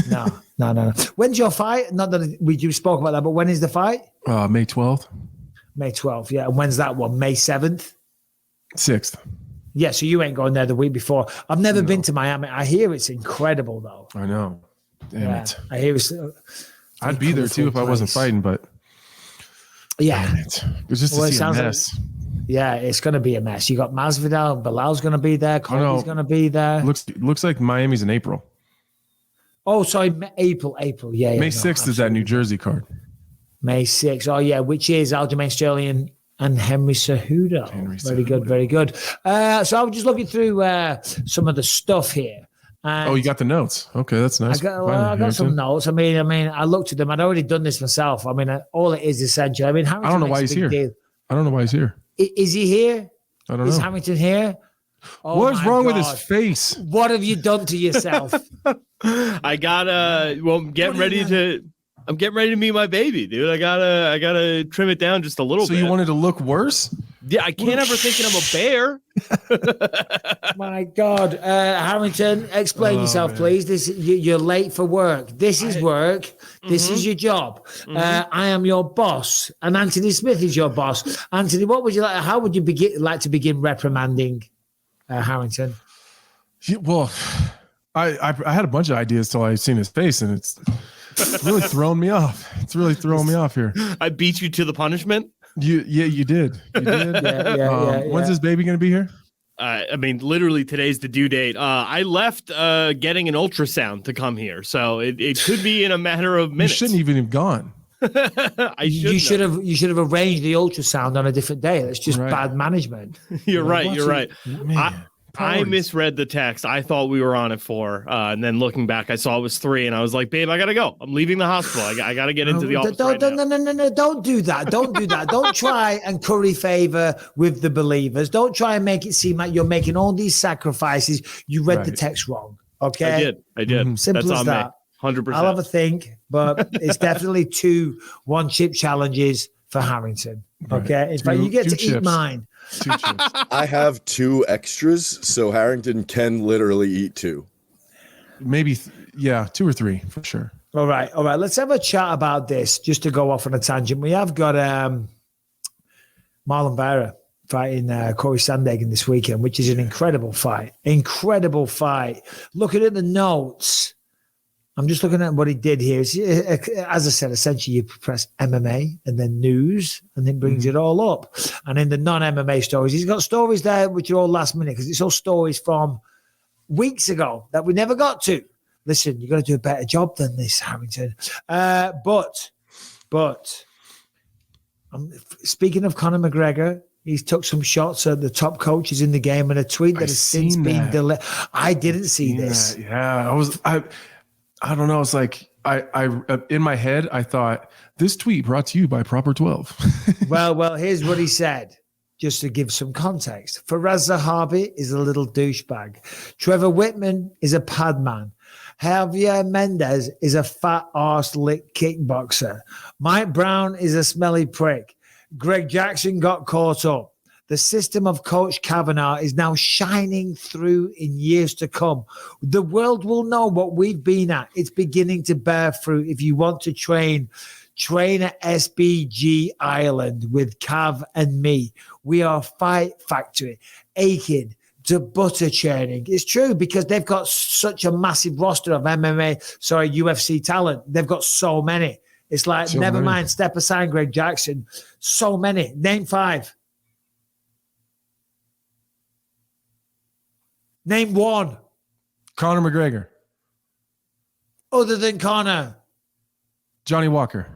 No. When's your fight? Not that we just spoke about that, but when is the fight? May 12th. May 12th, yeah. And when's that one? May 7th? 6th. Yeah, so you ain't going there the week before. I've never been to Miami. I hear it's incredible, though. I know. Damn it. I hear it. I'd be there too if I wasn't fighting, but yeah, it's just to see a mess. It's going to be a mess. You got Masvidal, Bilal's going to be there, Colby's going to be there. Looks like Miami's in April. Oh, sorry, April. Yeah, May 6th is that New Jersey card. May 6th. Oh, yeah, which is Aljamain Sterling and Henry Cejudo. Very good. So I was just looking through some of the stuff here. You got the notes. Okay, that's nice. I got some notes. I mean, I looked at them. I'd already done this myself. I mean, all it is essentially. I mean, I don't know why he's here. I don't know why he's here. Is he here? I don't know. Is Hamilton here? Oh, what's wrong with his face? What have you done to yourself? I gotta. Well, I'm getting ready to meet my baby, dude. I gotta trim it down just a little bit. So you wanted to look worse? Yeah, I can't ever thinking I'm a bear. My God, Harrington, explain yourself, please. You're late for work. This is work. This is your job. I am your boss, and Anthony Smith is your boss. Anthony, what would you like? How would you like to begin reprimanding Harrington? Well, I had a bunch of ideas till I seen his face, and it's really throwing me off. It's really throwing me off here. I beat you to the punishment. You did. When's this baby going to be here? I mean, literally today's the due date. I left getting an ultrasound to come here, so it could be in a matter of minutes. You shouldn't even have gone. You should have arranged the ultrasound on a different day. That's just bad management. You're right. I misread the text. I thought we were on at 4, and then looking back, I saw it was 3, and I was like, "Babe, I gotta go. I'm leaving the hospital. I gotta get into the office." No! Don't do that. Don't do that. Don't try and curry favor with the believers. Don't try and make it seem like you're making all these sacrifices. You read the text wrong. Okay, I did. Simple That's as that. 100%. I'll have a think, but it's definitely 2 one-chip challenges for Harrington. Okay, in fact, you get to eat mine. I have 2 extras, so Harrington can literally eat 2. Maybe, 2 or 3 for sure. All right. Let's have a chat about this. Just to go off on a tangent, we have got Marlon Vera fighting Corey Sandhagen this weekend, which is an incredible fight. Looking at the notes, I'm just looking at what he did here. As I said, essentially you press MMA and then news and then brings it all up. And in the non-MMA stories, he's got stories there which are all last minute because it's all stories from weeks ago that we never got to. Listen, you've got to do a better job than this, Harrington. But speaking of Conor McGregor, he's took some shots at the top coaches in the game and a tweet that has since been delayed. I didn't see this. I don't know. It's like I in my head, I thought this tweet brought to you by Proper 12. well, here's what he said, just to give some context. Faraz Zahabi is a little douchebag. Trevor Whitman is a pad man. Javier Mendez is a fat arse lick kickboxer. Mike Brown is a smelly prick. Greg Jackson got caught up. The system of Coach Kavanaugh is now shining through in years to come. The world will know what we've been at. It's beginning to bear fruit. If you want to train at SBG Ireland with Cav and me. We are Fight Factory, aching to butter churning. It's true because they've got such a massive roster of UFC talent. They've got so many. It's like, so never mind, step aside Greg Jackson. So many. Name 5. Name 1. Conor McGregor. Other than Conor. Johnny Walker.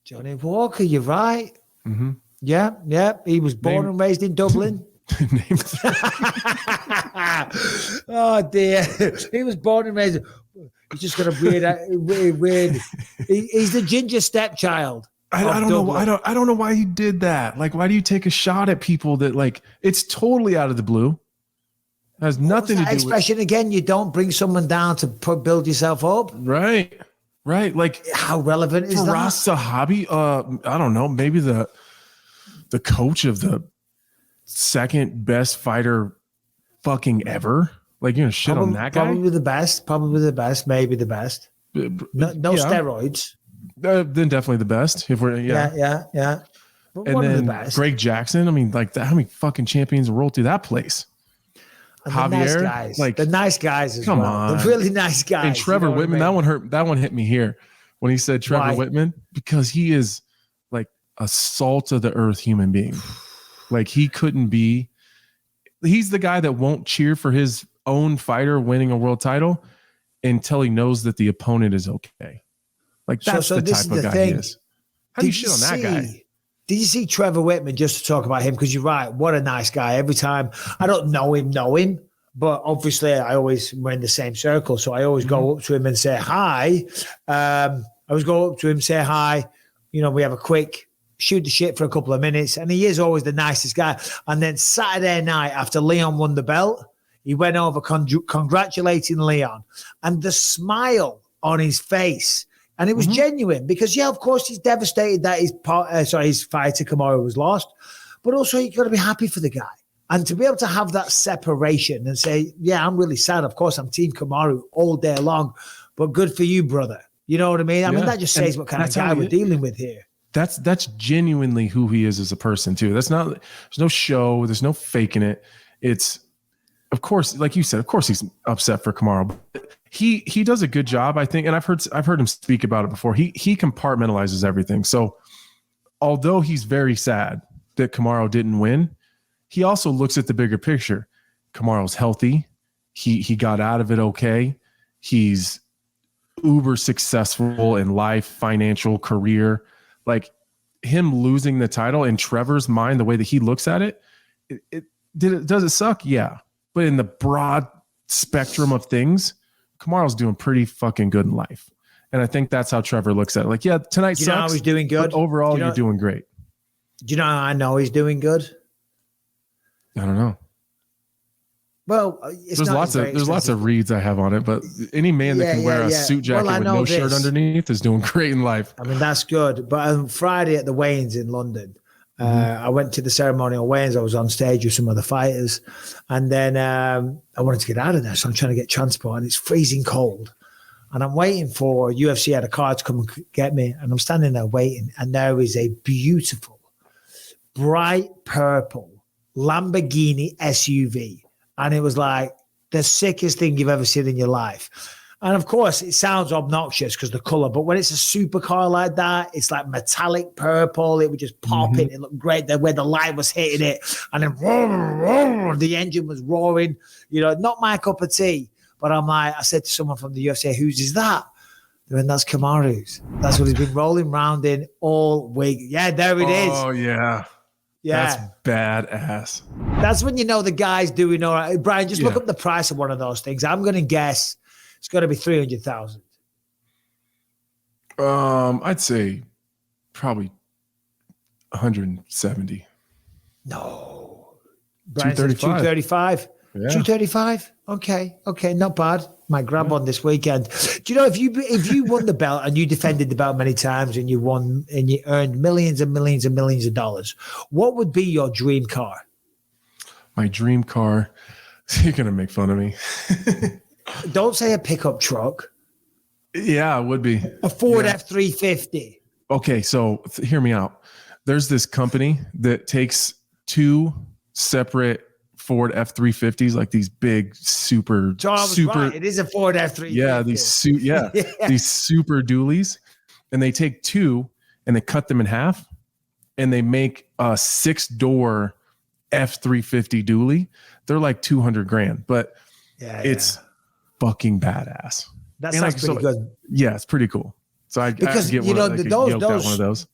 Johnny Walker, you're right. Mm-hmm. Yeah. He was born and raised in Dublin. Oh, dear. He was born and raised. He's just got a weird. He's the ginger stepchild. I don't know. I don't know why you did that. Like, why do you take a shot at people that, like, it's totally out of the blue? Has nothing to do expression with again. You don't bring someone down to build yourself up. Right. Like, how relevant is that? Faraz Zahabi, I don't know. Maybe the coach of the second best fighter fucking ever. Like, you're gonna shit on that guy? Probably the best. Maybe the best. No steroids. Then definitely the best. If we're yeah. But and one then of the best. Greg Jackson. I mean, like, how many fucking champions rolled through that place? And Javier, the nice guys, like the nice guys as come well. on. The really nice guys. And Trevor Whitman, that one hurt. That one hit me here when he said Trevor Whitman, because he is like a salt of the earth human being. Like he couldn't be. He's the guy that won't cheer for his own fighter winning a world title until he knows that the opponent is okay. Like that's the type of guy he is. How do you shit on that guy? Did you see Trevor Whitman, just to talk about him? Because you're right. What a nice guy. Every time, I don't know him, but obviously we're in the same circle. So I always go up to him and say hi. I always go up to him, say hi. You know, we have a quick shoot the shit for a couple of minutes. And he is always the nicest guy. And then Saturday night, after Leon won the belt, he went over congratulating Leon. And the smile on his face, and it was genuine, because, yeah, of course, he's devastated that his fighter, Kamaru, was lost. But also, you got to be happy for the guy. And to be able to have that separation and say, yeah, I'm really sad. Of course, I'm Team Kamaru all day long. But good for you, brother. You know what I mean? I mean, that just says what kind of guy we're dealing with here. That's genuinely who he is as a person, too. There's no show. There's no faking it. It's, of course, like you said, of course he's upset for Kamaru. He does a good job, I think, and I've heard him speak about it before. He compartmentalizes everything. So although he's very sad that Kamaru didn't win, he also looks at the bigger picture. Kamaru's healthy. He got out of it okay. He's uber successful in life, financial, career. Like him losing the title in Trevor's mind, the way that he looks at it, does it suck? Yeah. But in the broad spectrum of things, Kamaru's doing pretty fucking good in life. And I think that's how Trevor looks at it. Like, yeah, tonight sucks. You know how he's doing good? But overall, you're doing great. Do you know how I know he's doing good? I don't know. Well, there's lots of reads I have on it, but any man that can wear a suit jacket with no shirt underneath is doing great in life. I mean, that's good. But on Friday at the weigh-ins in London, I went to the ceremonial weigh-ins. I was on stage with some of the fighters, and then I wanted to get out of there, so I'm trying to get transport, and it's freezing cold. And I'm waiting for UFC had a car to come and get me, and I'm standing there waiting, and there is a beautiful, bright purple Lamborghini SUV. And it was like the sickest thing you've ever seen in your life. And of course, it sounds obnoxious because the color, but when it's a supercar like that, it's like metallic purple. It would just pop in. It looked great there where the light was hitting it. And then the engine was roaring. You know, not my cup of tea. But I said to someone from the UFC, whose is that? And that's Kamaru's. That's what he's been rolling around in all week. Yeah, there it is. Oh, yeah. Yeah. That's badass. That's when you know the guy's doing all right. Brian, just look up the price of one of those things. I'm going to guess it's got to be 300,000. I'd say probably 170. No. Brian 235. 235. Yeah. 235. Okay, not bad. Might grab one this weekend. Do you know if you won the belt and you defended the belt many times and you won and you earned millions and millions and millions of dollars, what would be your dream car? My dream car. You're gonna make fun of me. Don't say a pickup truck. Yeah, it would be a Ford F-350. Okay, so hear me out. There's this company that takes two separate Ford F-350s, like these big super. Right. It is a Ford F-350. Yeah, these super dualies, and they take two and they cut them in half, and they make a 6-door F-350 dually. They're like $200,000, but it's fucking badass. That sounds pretty good. Yeah, it's pretty cool. So I get one of those.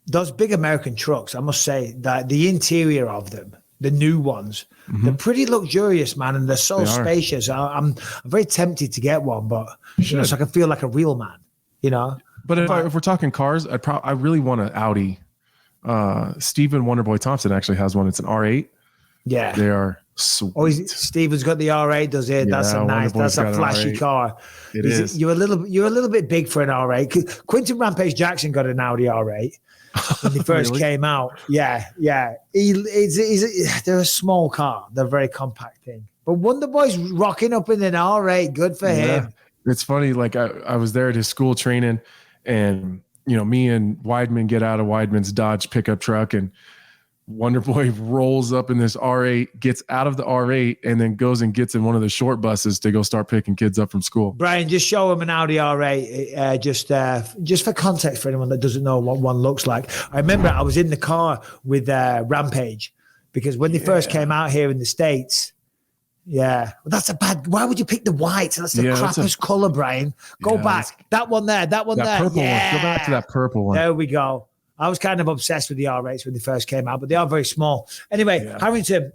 Those big American trucks, I must say that the interior of them, the new ones, they're pretty luxurious, man, and they're so spacious. I'm very tempted to get one, but so I can feel like a real man, you know. But if we're talking cars, I really want an Audi. Stephen Wonderboy Thompson actually has one. It's an R8. Yeah, they are sweet. Oh, Stephen's got the R8, does it? Yeah, that's a flashy car. It is. You're a little bit big for an R8. Quentin Rampage Jackson got an Audi R8. When they first came out, yeah. They're a small car. They're a very compact thing. But Wonderboy's rocking up in an R8. Good for him. It's funny. Like I was there at his school training, and me and Weidman get out of Weidman's Dodge pickup truck, and Wonder Boy rolls up in this R8, gets out of the R8, and then goes and gets in one of the short buses to go start picking kids up from school. Brian, just show him an Audi R8, just for context for anyone that doesn't know what one looks like. I remember I was in the car with Rampage because when they first came out here in the States. Yeah, well, that's a bad. Why would you pick the white? That's the crappiest color, Brian. Go back. That one there. That one there. Purple one. Go back to that purple one. There we go. I was kind of obsessed with the R8s when they first came out, but they are very small. Anyway, Harrington.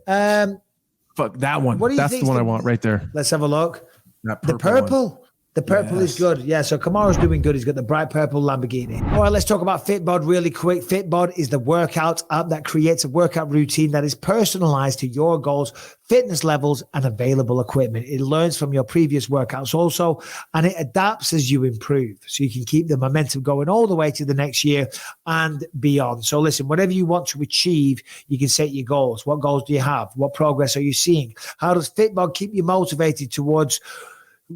Fuck that one. What do you That's think the one I want right there. Let's have a look. The purple. One. The purple is good. Yeah, so Kamaru's doing good. He's got the bright purple Lamborghini. All right, let's talk about Fitbod really quick. Fitbod is the workout app that creates a workout routine that is personalized to your goals, fitness levels, and available equipment. It learns from your previous workouts also, and it adapts as you improve. So you can keep the momentum going all the way to the next year and beyond. So listen, whatever you want to achieve, you can set your goals. What goals do you have? What progress are you seeing? How does Fitbod keep you motivated towards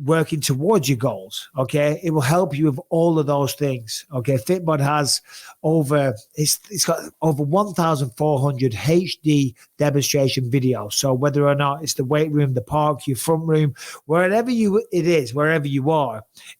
working towards your goals? Okay, it will help you with all of those things. Okay, Fitbod has it's got over 1,400 HD demonstration videos. So whether or not it's the weight room, the park, your front room, wherever you are,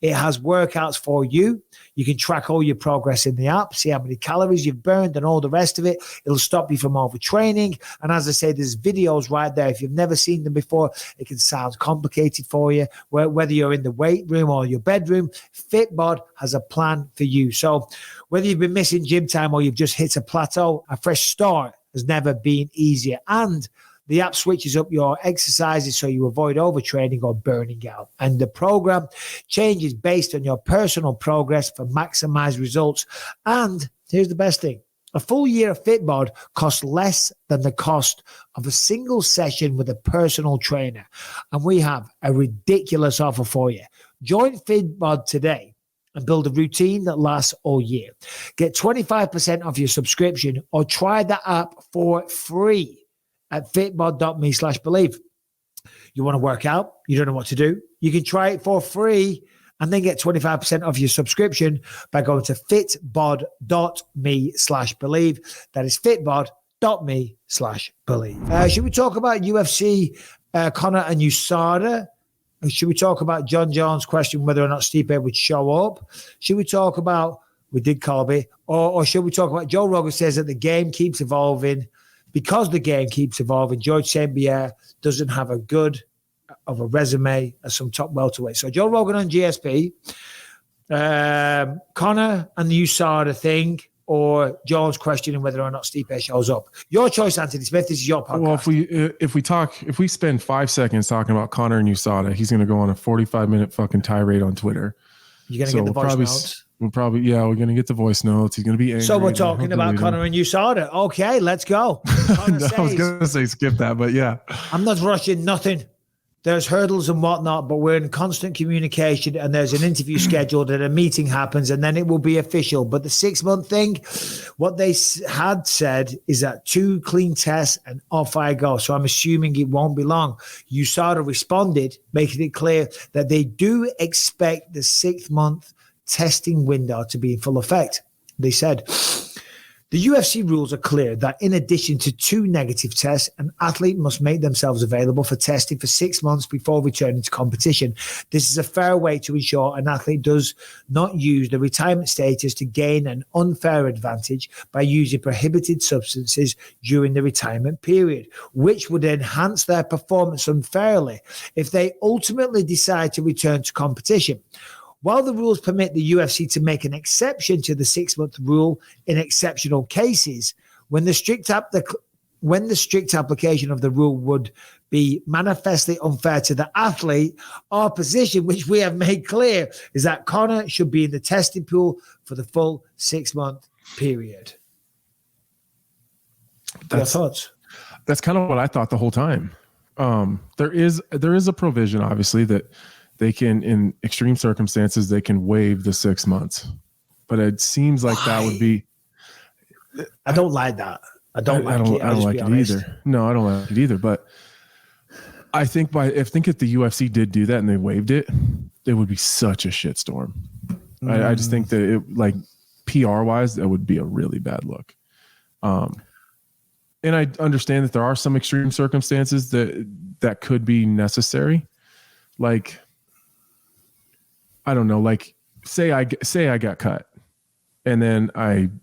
it has workouts for you. You can track all your progress in the app, see how many calories you've burned and all the rest of it. It'll stop you from overtraining. And as I say, there's videos right there. If you've never seen them before, it can sound complicated for you. Whether you're in the weight room or your bedroom, Fitbod has a plan for you. So whether you've been missing gym time or you've just hit a plateau, a fresh start has never been easier. And the app switches up your exercises so you avoid overtraining or burning out. And the program changes based on your personal progress for maximized results. And here's the best thing. A full year of Fitbod costs less than the cost of a single session with a personal trainer. And we have a ridiculous offer for you. Join Fitbod today and build a routine that lasts all year. Get 25% off your subscription or try the app for free at fitbod.me/believe. You want to work out? You don't know what to do? You can try it for free and then get 25% off your subscription by going to fitbod.me/believe. That is fitbod.me/believe. Should we talk about UFC, Conor and USADA? Should we talk about John Jones' question whether or not Stipe would show up? Should we talk about, we did Colby, or should we talk about Joe Rogan says that the game keeps evolving. Because the game keeps evolving, George St. Pierre doesn't have a good of a resume as some top welterweight. So Joe Rogan on GSP, Conor and the USADA thing, or Jones questioning whether or not Stipe shows up. Your choice, Anthony Smith. This is your podcast. Well, if we spend 5 seconds talking about Conor and USADA, he's going to go on a 45-minute fucking tirade on Twitter. You're going to get the voice notes. We're going to get the voice notes. He's going to be angry. So we're talking about Conor and USADA. Okay, let's go. No, I was going to say skip that, but yeah. I'm not rushing nothing. There's hurdles and whatnot, but we're in constant communication and there's an interview scheduled and a meeting happens and then it will be official. But the 6-month thing, what they had said is that 2 clean tests and off I go. So I'm assuming it won't be long. USADA responded, making it clear that they do expect the 6-month testing window to be in full effect. They said, the UFC rules are clear that in addition to 2 negative tests, an athlete must make themselves available for testing for 6 months before returning to competition. This is a fair way to ensure an athlete does not use the retirement status to gain an unfair advantage by using prohibited substances during the retirement period, which would enhance their performance unfairly if they ultimately decide to return to competition. While the rules permit the UFC to make an exception to the 6-month rule in exceptional cases, when the strict application of the rule would be manifestly unfair to the athlete, our position, which we have made clear, is that Conor should be in the testing pool for the full 6-month period. Your thoughts? That's kind of what I thought the whole time. There is a provision, obviously, that they can, in extreme circumstances, they can waive the 6 months. But it seems like that would be. I don't like that. I don't like it either. No, I don't like it either. But I think if the UFC did do that and they waived it, it would be such a shitstorm. I just think that it, like, PR wise, that would be a really bad look. and I understand that there are some extreme circumstances that could be necessary. Like, I don't know, like say I got cut and then I'm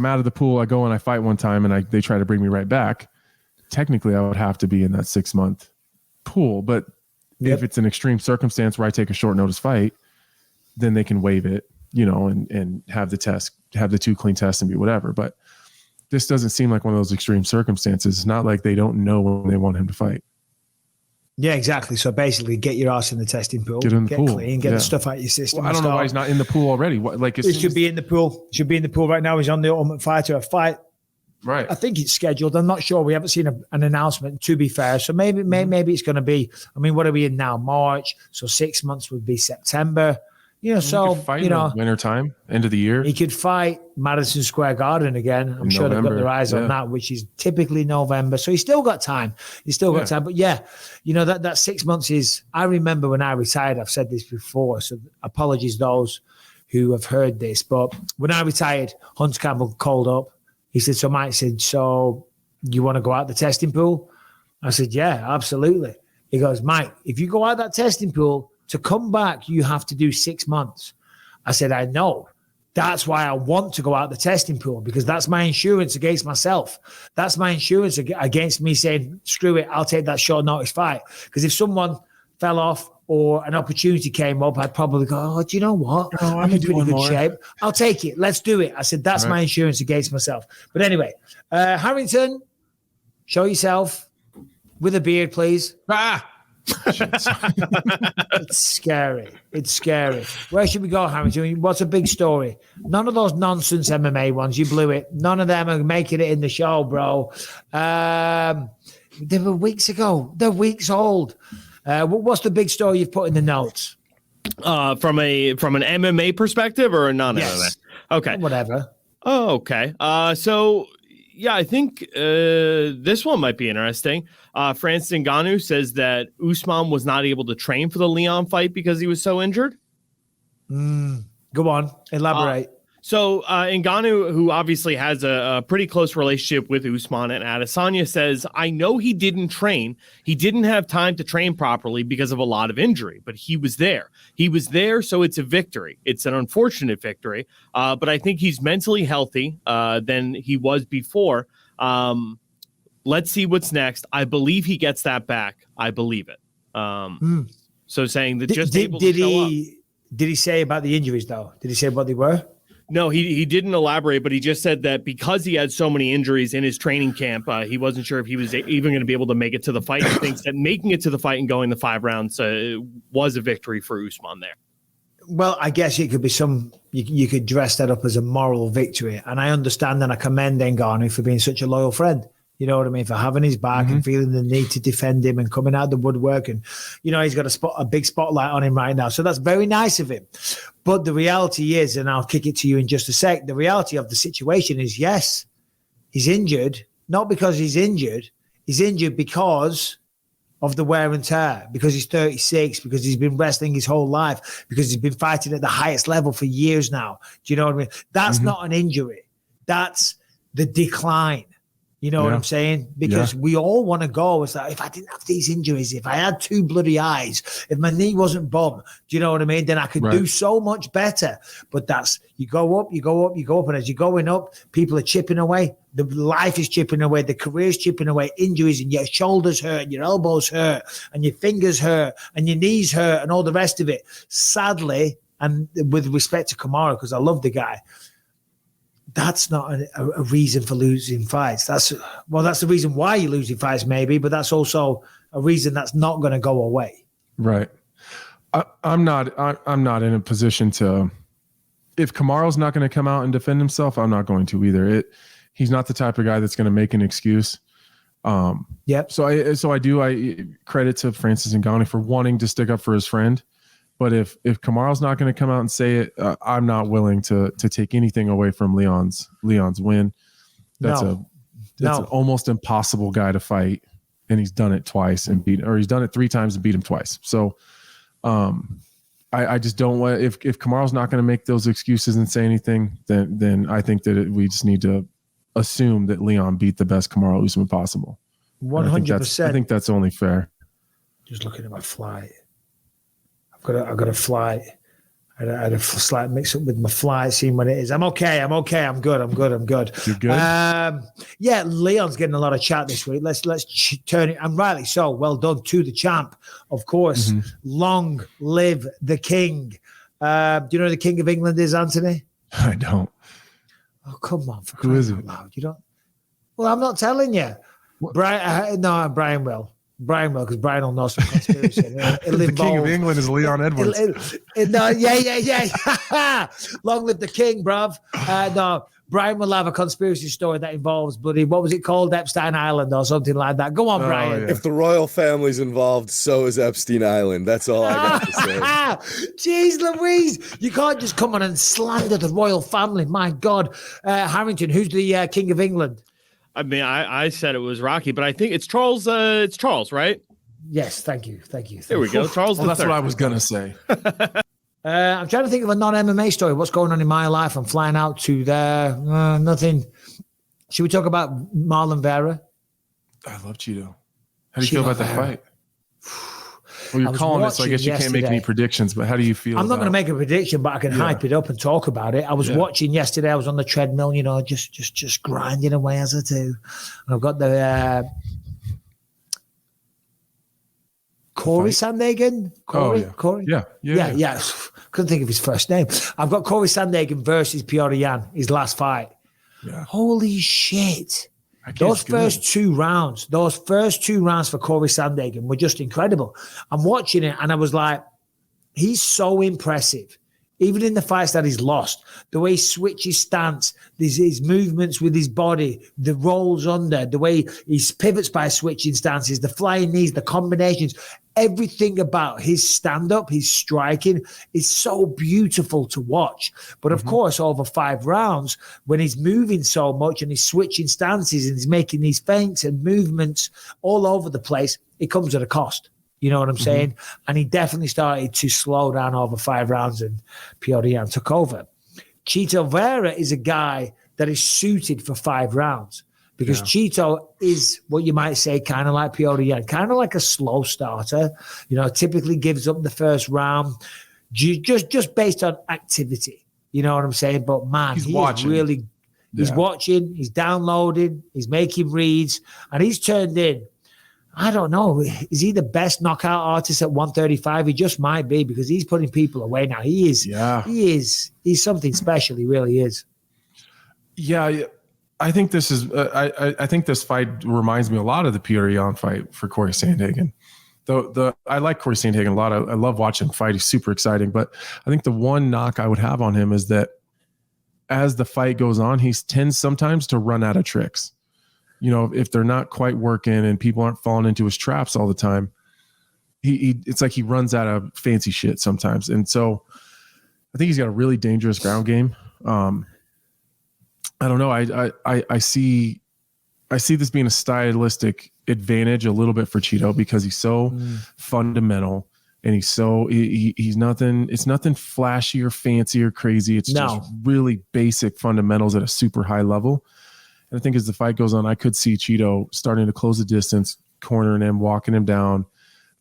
out of the pool. I go and I fight one time and they try to bring me right back. Technically I would have to be in that 6-month pool, but if it's an extreme circumstance where I take a short notice fight, then they can waive it, and have the 2 clean tests and be whatever. But this doesn't seem like one of those extreme circumstances. It's not like they don't know when they want him to fight. Yeah, exactly. So basically, get your ass in the testing pool, get pool. clean, get the stuff out of your system. Well, I don't know why he's not in the pool already. He should be in the pool. Should be in the pool right now. He's on the Ultimate Fighter. A fight. Right. I think it's scheduled. I'm not sure. We haven't seen an announcement, to be fair. So maybe it's going to be. I mean, what are we in now? March. So 6 months would be September. So fight in winter time, end of the year. He could fight Madison Square Garden again. I'm sure they've got their eyes on that, which is typically November. So he's still got time. Time. But that 6 months is. I remember when I retired. I've said this before. So apologies those who have heard this. But when I retired, Hunter Campbell called up. He said, so Mike said, so you want to go out the testing pool? I said, yeah, absolutely. He goes, Mike, if you go out that testing pool, to come back, you have to do 6 months. I said, I know. That's why I want to go out the testing pool, because that's my insurance against myself. That's my insurance against me saying, screw it, I'll take that short notice fight. Because if someone fell off or an opportunity came up, I'd probably go, oh, do you know what? I'm in pretty good shape. I'll take it. Let's do it. I said, that's my insurance against myself. But anyway, Harrington, show yourself with a beard, please. It's scary. It's scary. Where should we go, Harrington? What's a big story? None of those nonsense MMA ones. You blew it. None of them are making it in the show, bro. They were weeks ago. They're weeks old. What's the big story you've put in the notes? From an MMA perspective or a non-MMA? Yes. Okay. Whatever. Oh, okay. So yeah, I think this one might be interesting. Francis Ngannou says that Usman was not able to train for the Leon fight because he was so injured. Go on. Elaborate. So Ngannou, who obviously has a pretty close relationship with Usman and Adesanya, says, I know he didn't train. He didn't have time to train properly because of a lot of injury, but he was there. He was there, so it's a victory. It's an unfortunate victory, but I think he's mentally healthy than he was before. Let's see what's next. I believe he gets that back. I believe it. So saying that Did he say about the injuries, though? Did he say what they were? No, he didn't elaborate, but he just said that because he had so many injuries in his training camp, he wasn't sure if he was even going to be able to make it to the fight. He thinks that making it to the fight and going the 5 rounds was a victory for Usman there. Well, I guess it could be you could dress that up as a moral victory. And I understand and I commend Ngannou for being such a loyal friend. You know what I mean? For having his back and feeling the need to defend him and coming out of the woodwork. And, he's got a big spotlight on him right now. So that's very nice of him. But the reality is, and I'll kick it to you in just a sec, the reality of the situation is, yes, he's injured, not because he's injured because of the wear and tear, because he's 36, because he's been wrestling his whole life, because he's been fighting at the highest level for years now. Do you know what I mean? That's not an injury. That's the decline. You know what I'm saying? Because we all want to go. It's like, if I didn't have these injuries, if I had 2 bloody eyes, if my knee wasn't bum, do you know what I mean? Then I could do so much better. But you go up. And as you're going up, people are chipping away. The life is chipping away. The career's chipping away. Injuries, and your shoulders hurt, and your elbows hurt, and your fingers hurt, and your knees hurt, and all the rest of it. Sadly, and with respect to Kamaru, because I love the guy, that's not a reason for losing fights. That's the reason why you're losing fights, maybe, but that's also a reason that's not going to go away. Right. I'm not in a position to. If Kamaru's not going to come out and defend himself, I'm not going to either. He's not the type of guy that's going to make an excuse. So I credit to Francis Ngannou for wanting to stick up for his friend. But if Kamaru's not going to come out and say it, I'm not willing to take anything away from Leon's win. That's an almost impossible guy to fight, and he's done it twice and he's done it 3 times and beat him twice. So, I just don't want. If Kamaru's not going to make those excuses and say anything, then I think that we just need to assume that Leon beat the best Kamaru Usman possible. 100%. I think that's only fair. Just looking at my flight. I've got a flight. I had a slight mix up with my flight, seeing when it is. I'm okay. I'm good. You're good? Yeah, Leon's getting a lot of chat this week. Let's turn it, and rightly so. Well done to the champ, of course. Long live the king. Do you know who the King of England is, Anthony? I don't. Oh, come on. Who is it? Loud. You don't? Well, I'm not telling you. Brian will. Brian will, because Brian will know some conspiracy. The King of England is Leon Edwards. Yeah. Long live the king, bruv. No, Brian will have a conspiracy story that involves bloody, what was it called? Epstein Island or something like that. Go on, Brian. If the royal family's involved, so is Epstein Island. That's all I got to say. Jeez Louise, you can't just come on and slander the royal family. My God. Harrington, who's the King of England? I mean, I said it was Rocky, but I think it's Charles. It's Charles, right? Yes, thank you. There we go. Charles. Well, that's what I was gonna say. I'm trying to think of a non-MMA story. What's going on in my life? I'm flying out to there. Nothing. Should we talk about Marlon Vera? I love Cheeto. How do you feel about that fight? Well, you're calling it, so I guess you can't make any predictions, but how do you feel? I'm not going to make a prediction, but I can hype it up and talk about it. I was watching yesterday. I was on the treadmill, just grinding away as I do. And I've got the Corey Sandhagen. Corey? Yeah. Couldn't think of his first name. I've got Corey Sandhagen versus Petr Yan, his last fight. Yeah. Holy shit. Those first two rounds for Corey Sandhagen were just incredible. I'm watching it and I was like, he's so impressive. Even in the fights that he's lost, the way he switches stance, his movements with his body, the rolls under, the way he pivots by switching stances, the flying knees, the combinations, everything about his stand-up, his striking is so beautiful to watch. But of course, over 5 rounds, when he's moving so much and he's switching stances and he's making these feints and movements all over the place, it comes at a cost. You know what I'm saying? And he definitely started to slow down over 5 rounds and Petr Yan took over. Cheeto Vera is a guy that is suited for 5 rounds because Cheeto is what you might say kind of like Petr Yan, kind of like a slow starter, typically gives up the first round just based on activity. You know what I'm saying? But man, he's watching, he's downloading, he's making reads, and he's turned in. I don't know. Is he the best knockout artist at 135? He just might be because he's putting people away now. He is. Yeah. He's something special. He really is. Yeah. I think this is. I think this fight reminds me a lot of the Petr Yan fight for Corey Sandhagen. I like Corey Sandhagen a lot. I love watching him fight. He's super exciting. But I think the one knock I would have on him is that as the fight goes on, he tends sometimes to run out of tricks. If they're not quite working and people aren't falling into his traps all the time, it's like he runs out of fancy shit sometimes. And so I think he's got a really dangerous ground game. I don't know. I see this being a stylistic advantage a little bit for Cheeto because he's so fundamental and he's nothing. It's nothing flashy or fancy or crazy. It's just really basic fundamentals at a super high level. And I think as the fight goes on, I could see Cheeto starting to close the distance, cornering him, walking him down,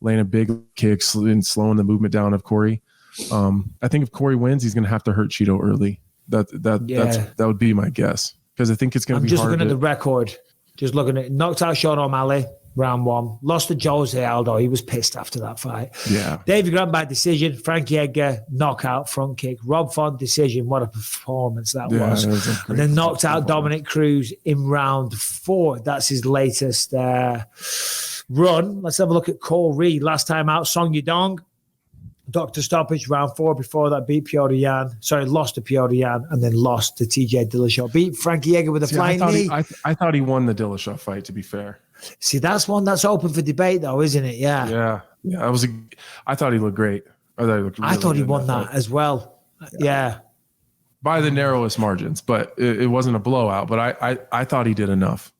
laying a big kick and slowing the movement down of Corey. I think if Corey wins, he's going to have to hurt Cheeto early. That would be my guess because I think it's going to be hard. I'm just looking at the record. Just looking at knocked out Sean O'Malley, round 1. Lost to Jose Aldo. He was pissed after that fight. Yeah. David Grant by decision. Frankie Edgar, knockout, front kick. Rob Font, decision. What a performance that was. And then knocked out Dominic Cruz in round 4. That's his latest run. Let's have a look at Corey. Last time out, Song Yadong. Doctor stoppage, round 4. Before that, beat Petr Yan. Sorry, lost to Petr Yan and then lost to TJ Dillashaw. Beat Frankie Edgar with a flying knee. I thought he won the Dillashaw fight, to be fair. See, that's one that's open for debate, though, isn't it? Yeah. I thought he looked great. I thought he won that as well. Yeah. By the narrowest margins, but it wasn't a blowout. But I thought he did enough.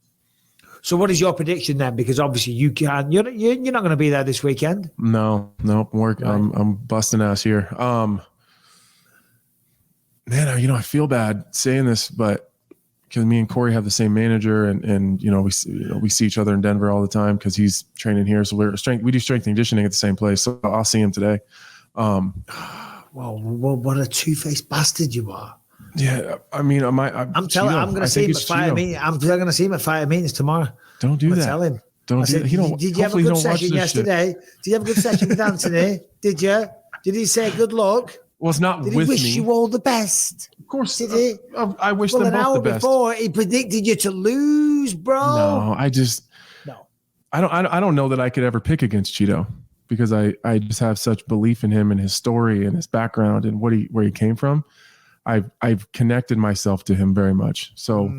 So, what is your prediction then? Because obviously you're not going to be there this weekend. No, work. Right. I'm busting ass here. Man, I feel bad saying this, but because me and Corey have the same manager, and we see each other in Denver all the time because he's training here. So we do strength and conditioning at the same place. So I'll see him today. Well, what a two-faced bastard you are. Yeah, I mean, I'm telling. I'm going to see him at fighter meetings. I'm going to see him at fighter meetings tomorrow. Don't do that. Tell him. Don't do that. Did you have a good session yesterday? Did you have a good session with Anthony? Did you? Did he say good luck? Well, it's not Did with me. Did he wish you all the best? Of course. Did he? I wish them both the best. An hour before, he predicted you to lose, bro. No, I don't know that I could ever pick against Cheeto because I just have such belief in him and his story and his background and where he came from. I've connected myself to him very much. So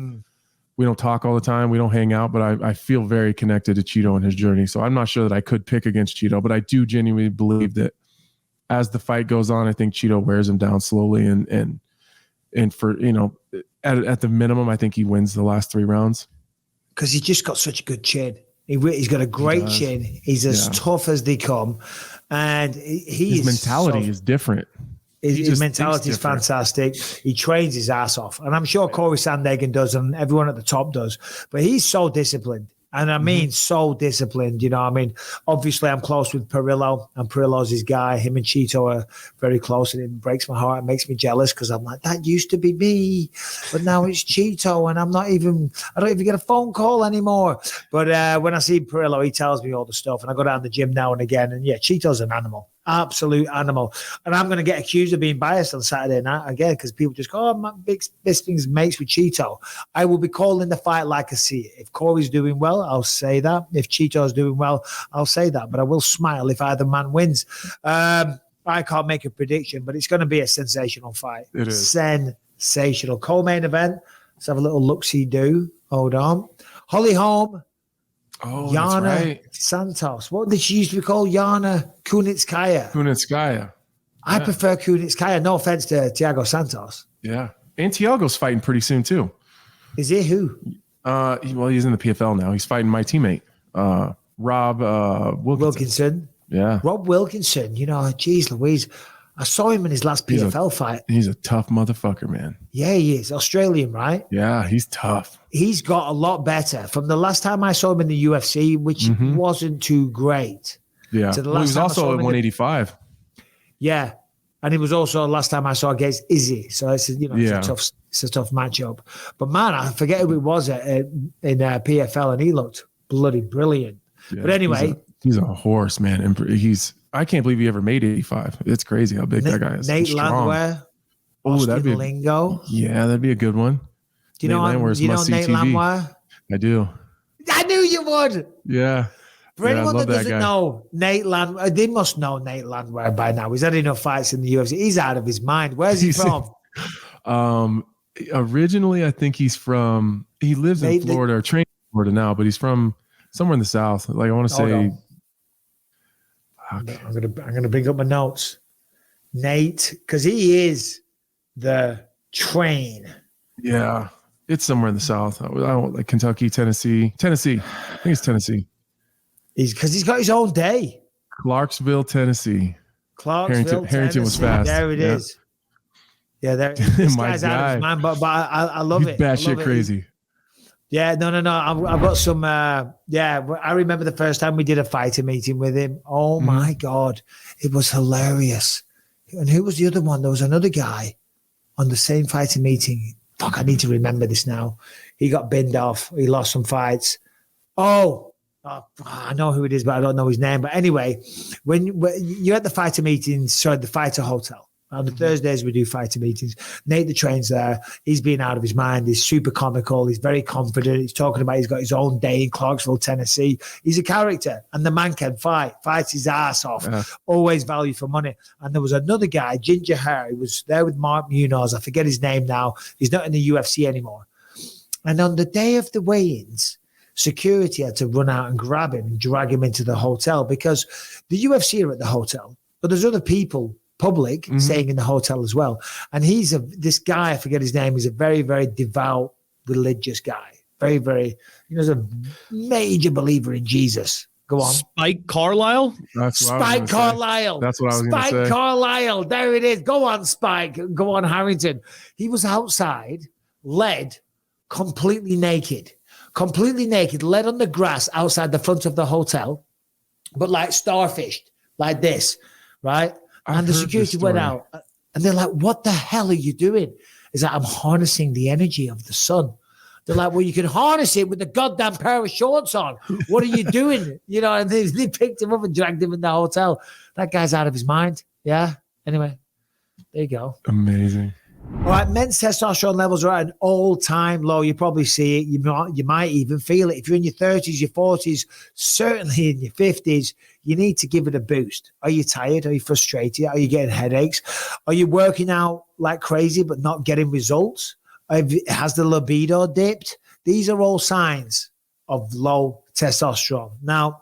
we don't talk all the time. We don't hang out, but I feel very connected to Cheeto and his journey. So I'm not sure that I could pick against Cheeto, but I do genuinely believe that as the fight goes on, I think Cheeto wears him down slowly. And for, at the minimum, I think he wins the last 3 rounds. Because he's just got such a good chin. He's got a great chin. He's as tough as they come. And his mentality is different. His mentality is fantastic. He trains his ass off. And I'm sure Corey Sandhagen does, and everyone at the top does. But he's so disciplined. And I mean, so disciplined, obviously I'm close with Perillo, and Perillo's his guy. Him and Cheeto are very close, and it breaks my heart. It makes me jealous because I'm like, that used to be me, but now it's Cheeto, and I don't even get a phone call anymore. But when I see Perillo, he tells me all the stuff, and I go down to the gym now and again. And yeah, Cheeto's an animal. Absolute animal. And I'm going to get accused of being biased on Saturday night again because people just go, oh, my Bisping's mates with Cheeto. I will be calling the fight like I see it. If Corey's doing well, I'll say that. If Cheeto's doing well, I'll say that. But I will smile if either man wins. I can't make a prediction, but it's going to be a sensational fight. It is. Sensational. Co-main event. Let's have a little look-see-do. Hold on. Holly Holm. Oh, Yana that's right. Santos. What did she used to be called? Yana Kunitskaya. I prefer Kunitskaya. No offense to Thiago Santos. Yeah. And Thiago's fighting pretty soon too. Is he who? He's in the PFL now. He's fighting my teammate, Rob Wilkinson. Yeah. Rob Wilkinson. Geez Louise. I saw him in his last PFL fight. He's a tough motherfucker, man. Yeah, he is. Australian, right? Yeah, he's tough. He's got a lot better from the last time I saw him in the UFC, which wasn't too great. Yeah. To the He was also at 185. Yeah. And he was also last time I saw against Izzy. So it's a tough matchup. But man, I forget who it was in PFL, and he looked bloody brilliant. Yeah, but anyway. He's a horse, man. And I can't believe he ever made 85. It's crazy how big that guy is. Nate Landwehr. Oh, that'd be Lingo. Yeah, that'd be a good one. Do you know Nate Landwehr? I do. I knew you would. Yeah. For anyone that doesn't know Nate Landwehr, they must know Nate Landwehr by now. He's had enough fights in the UFC. He's out of his mind. Where's he from? Originally, I think he lives in Florida or trains in Florida now, but he's from somewhere in the South. Like I want to say. I'm gonna bring up my notes. Nate, because he is the train. Yeah, it's somewhere in the South. I don't like Kentucky, Tennessee. I think it's Tennessee. He's got his own day. Clarksville, Tennessee. Harrington was fast. There it is. Yeah, there. This guy's out of his mind, but I love it. Batshit crazy. Yeah, no. I've got some. I remember the first time we did a fighter meeting with him. Oh my God, it was hilarious. And who was the other one? There was another guy on the same fighter meeting. Fuck, I need to remember this now. He got binned off. He lost some fights. I know who it is, but I don't know his name. But anyway, when you're at the fighter meetings, the fighter hotel. On the Thursdays, we do fighter meetings. Nate the train's there. He's been out of his mind. He's super comical. He's very confident. He's talking about he's got his own day in Clarksville, Tennessee. He's a character, and the man can fights his ass off. Yeah. Always value for money. And there was another guy, ginger hair. He was there with Mark Munoz. I forget his name now. He's not in the UFC anymore. And on the day of the weigh-ins, security had to run out and grab him and drag him into the hotel because the UFC are at the hotel, but there's other people public staying in the hotel as well. And this guy, I forget his name, is a very, very devout religious guy. Very, very, he's a major believer in Jesus. Go on. Spike Carlisle? Spike Carlisle. That's what I was going to say. Spike Carlisle. There it is. Go on, Spike. Go on, Harrington. He was outside, led completely naked, led on the grass outside the front of the hotel, but like starfished, like this, right? And the security went out, and they're like, "What the hell are you doing?" Is that I'm harnessing the energy of the sun. They're like, "Well, you can harness it with the goddamn pair of shorts on. What are you doing?" And they picked him up and dragged him in the hotel. That guy's out of his mind. Yeah. Anyway, there you go. Amazing. All right, men's testosterone levels are at an all-time low. You probably see it. You might even feel it. If you're in your 30s, your 40s, certainly in your 50s, you need to give it a boost. Are you tired? Are you frustrated? Are you getting headaches? Are you working out like crazy but not getting results? Has the libido dipped? These are all signs of low testosterone. Now,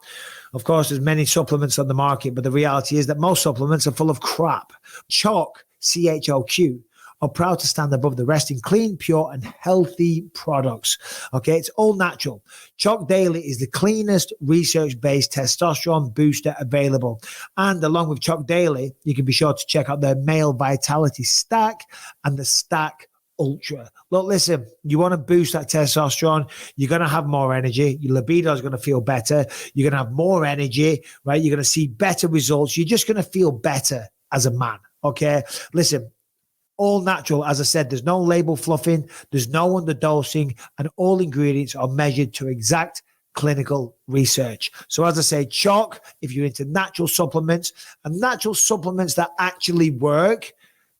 of course, there's many supplements on the market, but the reality is that most supplements are full of crap. Chalk, CHOQ, are proud to stand above the rest in clean, pure, and healthy products. Okay, it's all natural. Chalk Daily is the cleanest research-based testosterone booster available. And along with Chalk Daily, you can be sure to check out their Male Vitality Stack and the Stack Ultra. Look, listen, you want to boost that testosterone, you're going to have more energy. Your libido is going to feel better. You're going to have more energy, right? You're going to see better results. You're just going to feel better as a man, okay? Listen, all natural. As I said, there's no label fluffing, there's no underdosing, and all ingredients are measured to exact clinical research. So as I say, Chalk, if you're into natural supplements and natural supplements that actually work,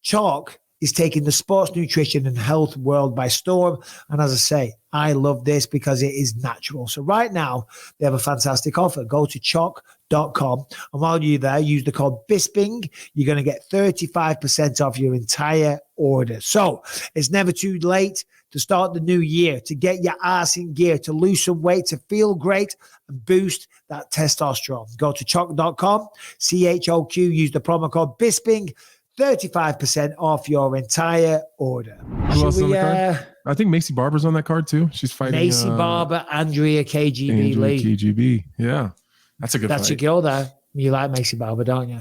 Chalk is taking the sports nutrition and health world by storm. And as I say, I love this because it is natural. So right now, they have a fantastic offer. Go to chalk.com. And while you're there, use the code BISPING. You're going to get 35% off your entire order. So it's never too late to start the new year, to get your ass in gear, to lose some weight, to feel great, and boost that testosterone. Go to chalk.com, CHOQ, use the promo code BISPING, 35% off your entire order. Who else on the card? I think Macy Barber's on that card too. She's fighting Macy Barber, Andrea KGB Lee. KGB, yeah. That's a good That's fight. your girl there. You like Macy Barber, don't you?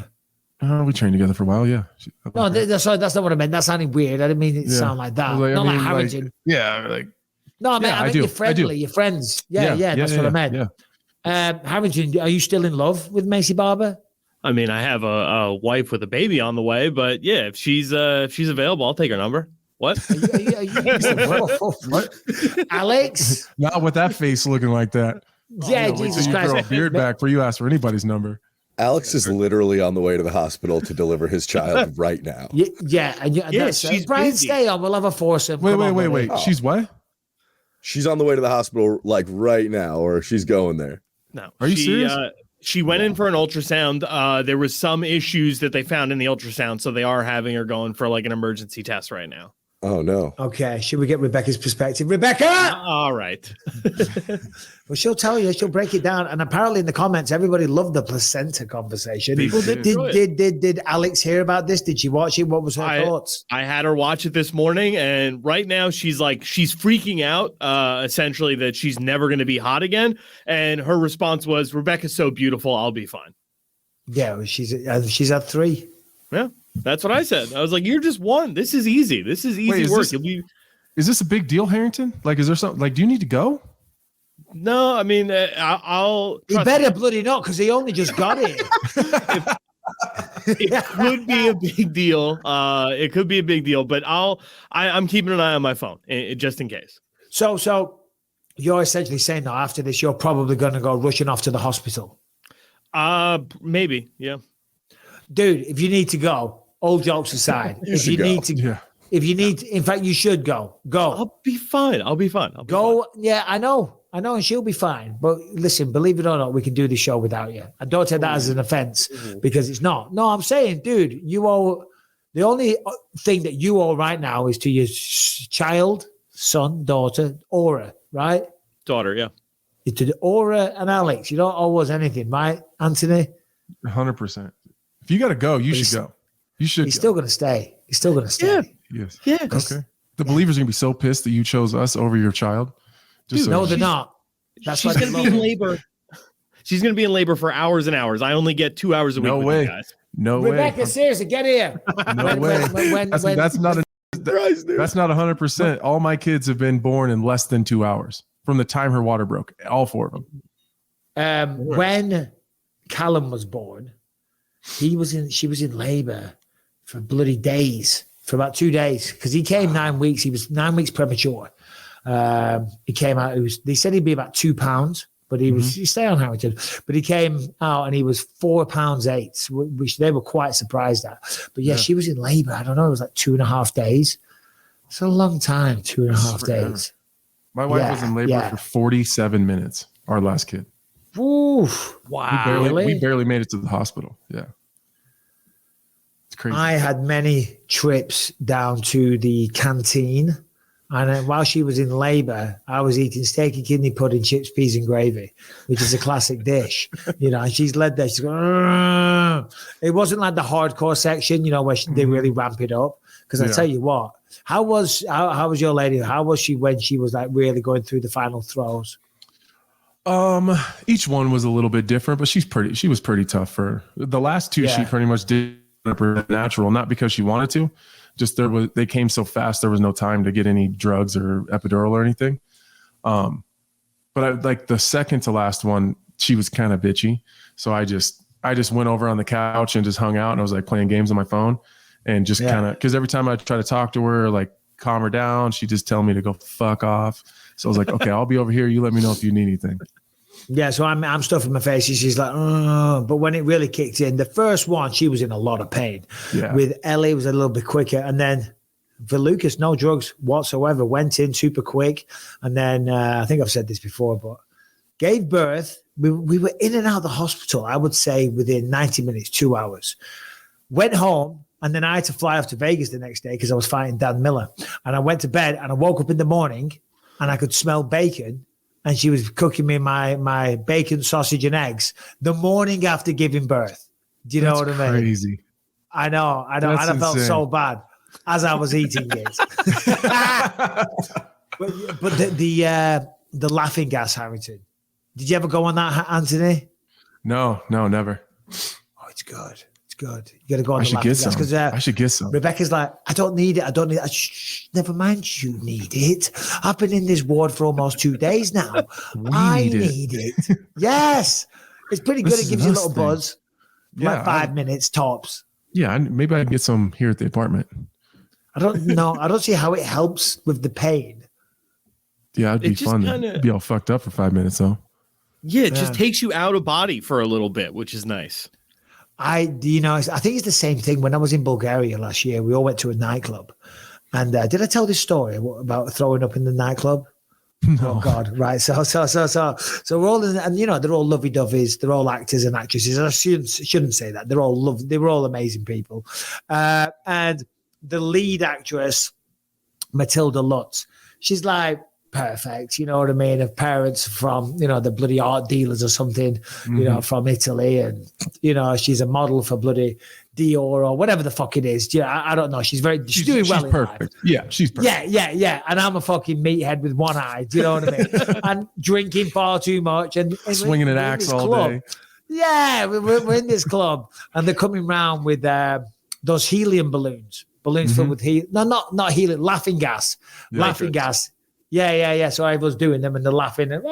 We trained together for a while, yeah. No, that's not what I meant. That sounded weird. I didn't mean it to sound like that. Not like Harrington. No, I meant you're friendly. You're friends. Yeah, that's what I meant. Yeah. Harrington, are you still in love with Macy Barber? I mean, I have a wife with a baby on the way, but yeah, if she's available, I'll take her number. What? What? Alex? Not with that face looking like that. Yeah, Jesus you Christ. Grow a beard back before you ask for anybody's number. Alex is literally on the way to the hospital to deliver his child right now. She's Brian, busy. Stay on. We'll have a foursome. Wait. She's what? She's on the way to the hospital like right now, or she's going there. No. Are you serious? She went in for an ultrasound. There was some issues that they found in the ultrasound, so they are having her going for like an emergency test right now. Oh, no. Okay. Should we get Rebecca's perspective? Rebecca! All right. Well, she'll tell you. She'll break it down. And apparently in the comments, everybody loved the placenta conversation. People did Alex hear about this? Did she watch it? What was her thoughts? I had her watch it this morning, and right now she's freaking out, essentially, that she's never going to be hot again. And her response was, "Rebecca's so beautiful, I'll be fine." Yeah, she's had 3. Yeah. That's what I said. I was like, "You're just one. This is easy. This is easy work." Is this a big deal, Harrington? Like, is there something? Like, do you need to go? No, I mean, I'll. He better bloody not, because he only just got it. It could be a big deal. It could be a big deal, but I'm keeping an eye on my phone just in case. So you're essentially saying that after this, you're probably going to go rushing off to the hospital. Maybe, yeah. Dude, if you need to go, all jokes aside, if you need, in fact, you should go. I'll be fine. Go. Yeah, I know, and she'll be fine. But listen, believe it or not, we can do the show without you. And don't take that as an offense, because it's not. No, I'm saying, dude, you owe. The only thing that you owe right now is to your child, son, daughter, Aura, right? Daughter, yeah. To Aura and Alex. You don't owe us anything, right, Anthony? 100%. If you got to go, you should go. He's still going to stay. He's still going to stay. Yes. Yeah. Okay. The believers are going to be so pissed that you chose us over your child. No, they're not. That's she's going to be in labor. She's going to be in labor for hours and hours. I only get 2 hours a week. No way. You guys. No way. Rebecca, seriously, get here. No way. That's surprised, dude. That's not 100%. All my kids have been born in less than 2 hours from the time her water broke. All 4 of them. When Callum was born, she was in labor for bloody days, for about 2 days, because he came 9 weeks. He was 9 weeks premature. He came out. They said he'd be about 2 pounds, but he stayed on Harrington. But he came out and he was 4 pounds 8, which they were quite surprised at. But yeah, she was in labor. I don't know. It was like 2.5 days. It's a long time. 2.5 days. My wife was in labor for 47 minutes. Our last kid. Oof. Wow. We barely made it to the hospital. Yeah. It's crazy. I had many trips down to the canteen. And while she was in labor, I was eating steak and kidney pudding, chips, peas, and gravy, which is a classic dish, and she's led there. She's going, "Argh." It wasn't like the hardcore section, where they really ramp it up. Because I tell you what, how was your lady? How was she when she was like really going through the final throes? Each one was a little bit different, but she was pretty tough for the last 2. She pretty much did natural, not because she wanted to. Just they came so fast, there was no time to get any drugs or epidural or anything. But I like the second to last one, she was kind of bitchy. So I just went over on the couch and just hung out, and I was like playing games on my phone and just kind of, because every time I try to talk to her, like calm her down, she just tell me to go fuck off. So I was like, okay, I'll be over here. You let me know if you need anything. Yeah, so I'm stuffing my face. She's like, oh. But when it really kicked in, the first one, she was in a lot of pain. Yeah. With Ellie, it was a little bit quicker. And then for Lucas, no drugs whatsoever. Went in super quick. And then I think I've said this before, but gave birth. We were in and out of the hospital, I would say, within 90 minutes, 2 hours. Went home. And then I had to fly off to Vegas the next day because I was fighting Dan Miller. And I went to bed and I woke up in the morning and I could smell bacon. And she was cooking me my bacon, sausage, and eggs the morning after giving birth. Do you know what I mean? Crazy. I know. That's And I felt insane. so bad as I was eating it. but the laughing gas, Harrington. Did you ever go on that, Anthony? No, never. Oh, it's good. It's good. You got to go on I the should laughing get gas. some. I should get some. Rebecca's like, I don't need it. Shh, never mind, you need it. I've been in this ward for almost 2 days now. I need it. Yes. It's pretty good. It gives you a little buzz. Like 5 minutes tops. Yeah, maybe I can get some here at the apartment. I don't know. I don't see how it helps with the pain. Yeah, it'd be fun to be all fucked up for 5 minutes, though. Yeah, it just takes you out of body for a little bit, which is nice. I think it's the same thing. When I was in Bulgaria last year, we all went to a nightclub. And did I tell this story about throwing up in the nightclub? No. Oh God! Right. So we're all in, and they're all lovey-doveys. They're all actors and actresses. I shouldn't say that. They're all they were all amazing people. And the lead actress, Matilda Lutz, she's like perfect. You know what I mean? Of parents from the bloody art dealers or something. From Italy, and she's a model for bloody Dior or whatever the fuck it is. I don't know. She's doing well. She's perfect. In life. Yeah, she's perfect. Yeah. And I'm a fucking meathead with one eye. Do you know what I mean? And drinking far too much and swinging an axe all day. Yeah, we're in this club, and they're coming round with those helium balloons filled with helium. No, not helium. Laughing gas. Yeah, laughing gas. Yeah. So I was doing them and they're laughing. And,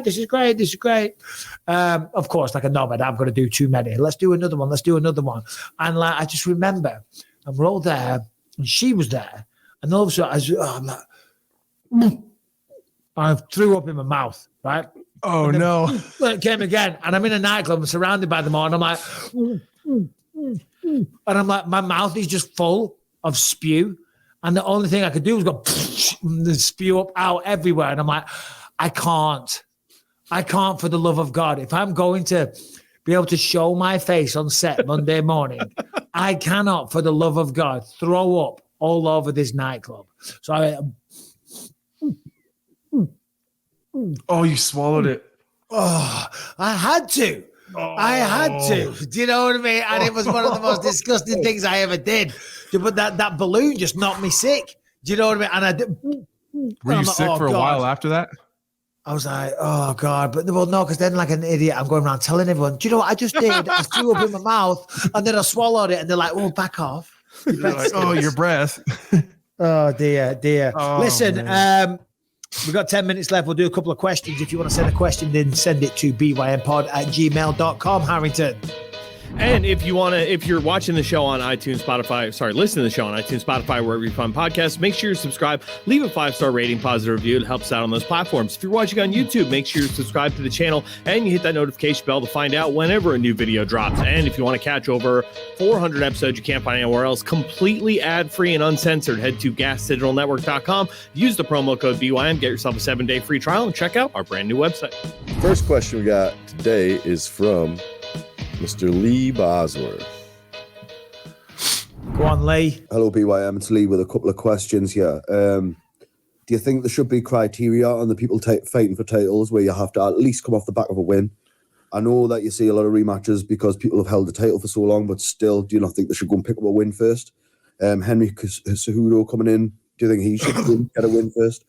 this is great. Of course, like a nomad, I'm going to do too many. Let's do another one. And I just remember, and we're all there, and she was there. And all of a sudden, I threw up in my mouth, right? Oh, no. It came again. And I'm in a nightclub, I'm surrounded by them all. And I'm like, and I'm like, my mouth is just full of spew. And the only thing I could do was go and spew up out everywhere. And I'm like, I can't for the love of God. If I'm going to be able to show my face on set Monday morning, I cannot for the love of God throw up all over this nightclub. So oh, you swallowed it. Oh, I had to. Do you know what I mean? And it was one of the most disgusting things I ever did. But that balloon just knocked me sick. Do you know what I mean? And I did. Were you sick for a while after that? I was like, oh God. But well, no, because then like an idiot, I'm going around telling everyone, do you know what I just did? I threw up in my mouth and then I swallowed it. And they're like, oh, back off. Like, oh, your breath. Oh, dear. Oh, Listen, we've got 10 minutes left. We'll do a couple of questions. If you want to send a question, then send it to bympod@gmail.com, Harrington. And if you're watching the show on iTunes, listening to the show on iTunes, Spotify, wherever you find podcasts, make sure you subscribe, leave a 5-star rating, positive review. It helps out on those platforms. If you're watching on YouTube, make sure you subscribe to the channel and you hit that notification bell to find out whenever a new video drops. And if you want to catch over 400 episodes you can't find anywhere else, completely ad-free and uncensored, head to gasdigitalnetwork.com, use the promo code BYM, get yourself a 7-day free trial, and check out our brand new website. First question we got today is from Mr. Lee Bosworth. Go on, Lee. Hello, BYM. It's Lee with a couple of questions here. Do you think there should be criteria on the people fighting for titles where you have to at least come off the back of a win? I know that you see a lot of rematches because people have held the title for so long, but still, do you not think they should go and pick up a win first? Henry Cejudo coming in, do you think he should get a win first?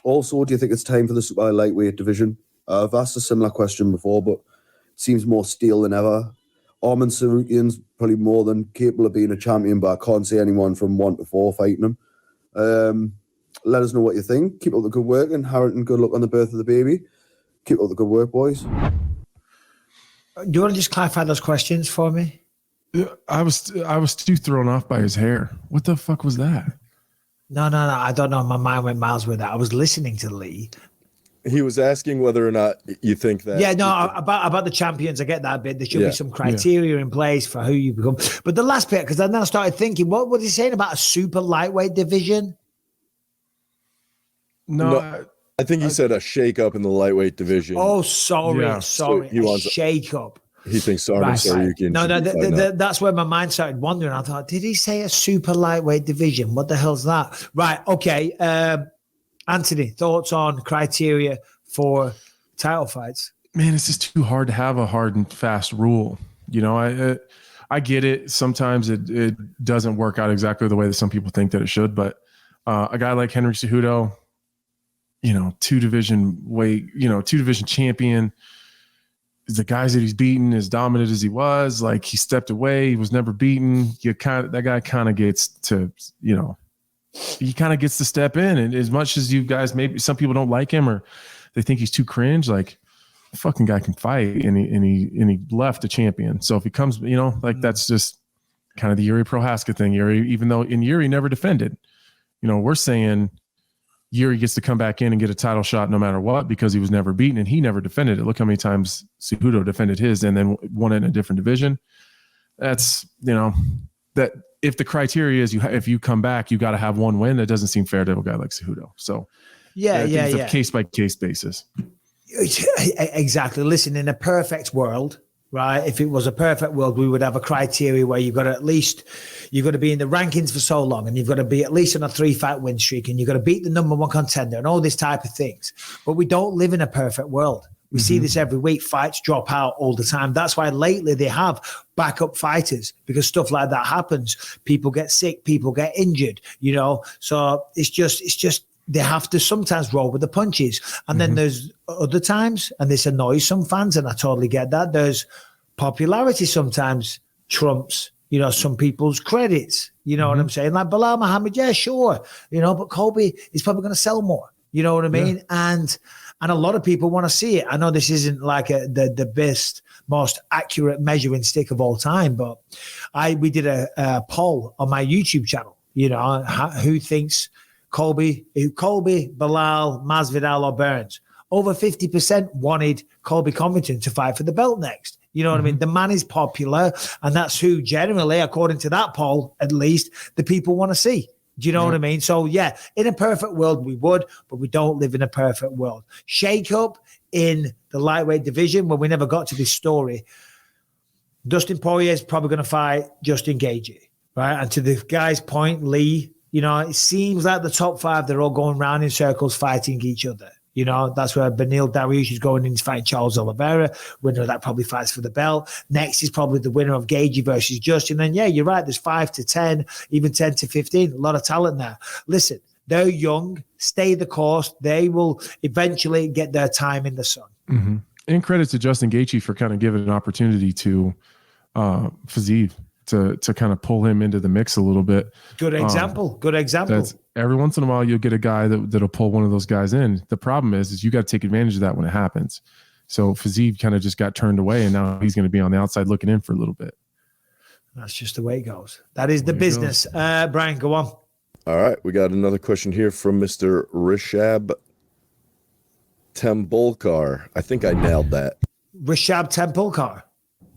Also, do you think it's time for the super lightweight division? I've asked a similar question before, but seems more steel than ever. Arman Sarukian's probably more than capable of being a champion, but I can't see anyone from 1 to 4 fighting him. Let us know what you think. Keep up the good work, and Harrington, good luck on the birth of the baby. Keep up the good work, boys. Do you want to just clarify those questions for me? I was too thrown off by his hair. What the fuck was that? No. I don't know. My mind went miles with that. I was listening to Lee. He was asking whether or not you think that. Yeah, no, about the champions. I get that bit. There should be some criteria in place for who you become. But the last bit, because then I started thinking, what was he saying about a super lightweight division? No, I think he said a shake-up in the lightweight division. Oh, sorry. So he wants a shake-up. He thinks Sarukian. No, that's where my mind started wandering. I thought, did he say a super lightweight division? What the hell's that? Right, okay. Anthony, thoughts on criteria for title fights? Man, it's just too hard to have a hard and fast rule. You know, I get it. Sometimes it doesn't work out exactly the way that some people think that it should. But a guy like Henry Cejudo, you know, 2-division champion, the guys that he's beaten, as dominant as he was, like he stepped away, he was never beaten. That guy kind of gets to, you know, he kind of gets to step in. And as much as you guys, maybe some people don't like him or they think he's too cringe, like the fucking guy can fight, and he left a champion. So if he comes, you know, like that's just kind of the Yuri Prohaska thing. Yuri, even though Yuri never defended, you know, we're saying Yuri gets to come back in and get a title shot no matter what because he was never beaten and he never defended it. Look how many times Cejudo defended his and then won it in a different division. That's, you know, that if the criteria is if you come back, you got to have one win. That doesn't seem fair to a guy like Cejudo. So it's a case by case basis. Exactly. Listen, in a perfect world, right? If it was a perfect world, we would have a criteria where you've got to be in the rankings for so long, and you've got to be at least on a 3-fight win streak, and you've got to beat the number 1 contender and all this type of things. But we don't live in a perfect world. We see this every week. Fights drop out all the time. That's why lately they have backup fighters, because stuff like that happens. People get sick, people get injured, you know. So it's just they have to sometimes roll with the punches. And then there's other times, and this annoys some fans, and I totally get that. There's popularity sometimes trumps, you know, some people's credits. You know what I'm saying? Like Bilal Muhammad, yeah, sure. You know, but Colby is probably going to sell more. You know what I mean? Yeah. And a lot of people want to see it. I know this isn't like the best, most accurate measuring stick of all time, but we did a poll on my YouTube channel, you know, who thinks Colby, Bilal, Masvidal, or Burns. Over 50% wanted Colby Covington to fight for the belt next. You know what I mean? The man is popular, and that's who generally, according to that poll, at least, the people want to see. Do you know what I mean? So, yeah, in a perfect world, we would, but we don't live in a perfect world. Shake up in the lightweight division, when we never got to this story. Dustin Poirier is probably going to fight Justin Gaethje, right? And to the guy's point, Lee, you know, it seems like the top 5, they're all going round in circles fighting each other. You know, that's where Beneil Dariush is going in to fight Charles Oliveira. Winner of that probably fights for the belt. Next is probably the winner of Gaethje versus Justin. And yeah, you're right. There's 5 to 10, even 10 to 15. A lot of talent there. Listen, they're young. Stay the course. They will eventually get their time in the sun. And credit to Justin Gaethje for kind of giving an opportunity to Fiziev to kind of pull him into the mix a little bit. Good example. Good example. That's every once in a while you'll get a guy that'll pull one of those guys in. The problem is you got to take advantage of that when it happens. So Fiziev kind of just got turned away, and now he's going to be on the outside looking in for a little bit. That's just the way it goes. That is the business. Brian, go on. All right, we got another question here from Mr. Rishab Tembulkar. I think I nailed that. Rishab Tembulkar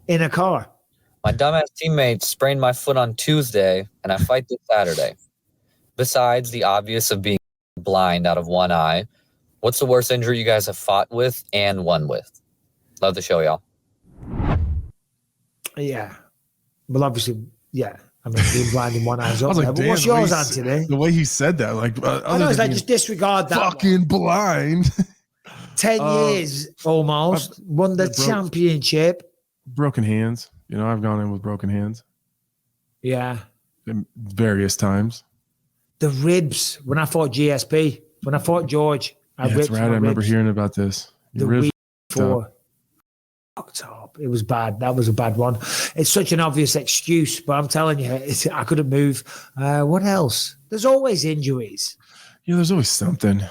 in a car. My dumbass teammate sprained my foot on Tuesday, and I fight this Saturday. Besides the obvious of being blind out of one eye, what's the worst injury you guys have fought with and won with? Love the show, y'all. Yeah. Well, obviously, yeah. I mean, being blind in one eye is up. Like, but what's yours, Anthony? The way he said that, like, I know, it's like just disregard that. Fucking blind. 10 years almost. Won the championship. Broken hands. You know, I've gone in with broken hands. Yeah. Various times. The ribs. When I fought GSP, when I fought George, that's right. I remember hearing about this. The week before. Fucked up. It was bad. That was a bad one. It's such an obvious excuse, but I'm telling you, I couldn't move. What else? There's always injuries. Yeah, there's always something.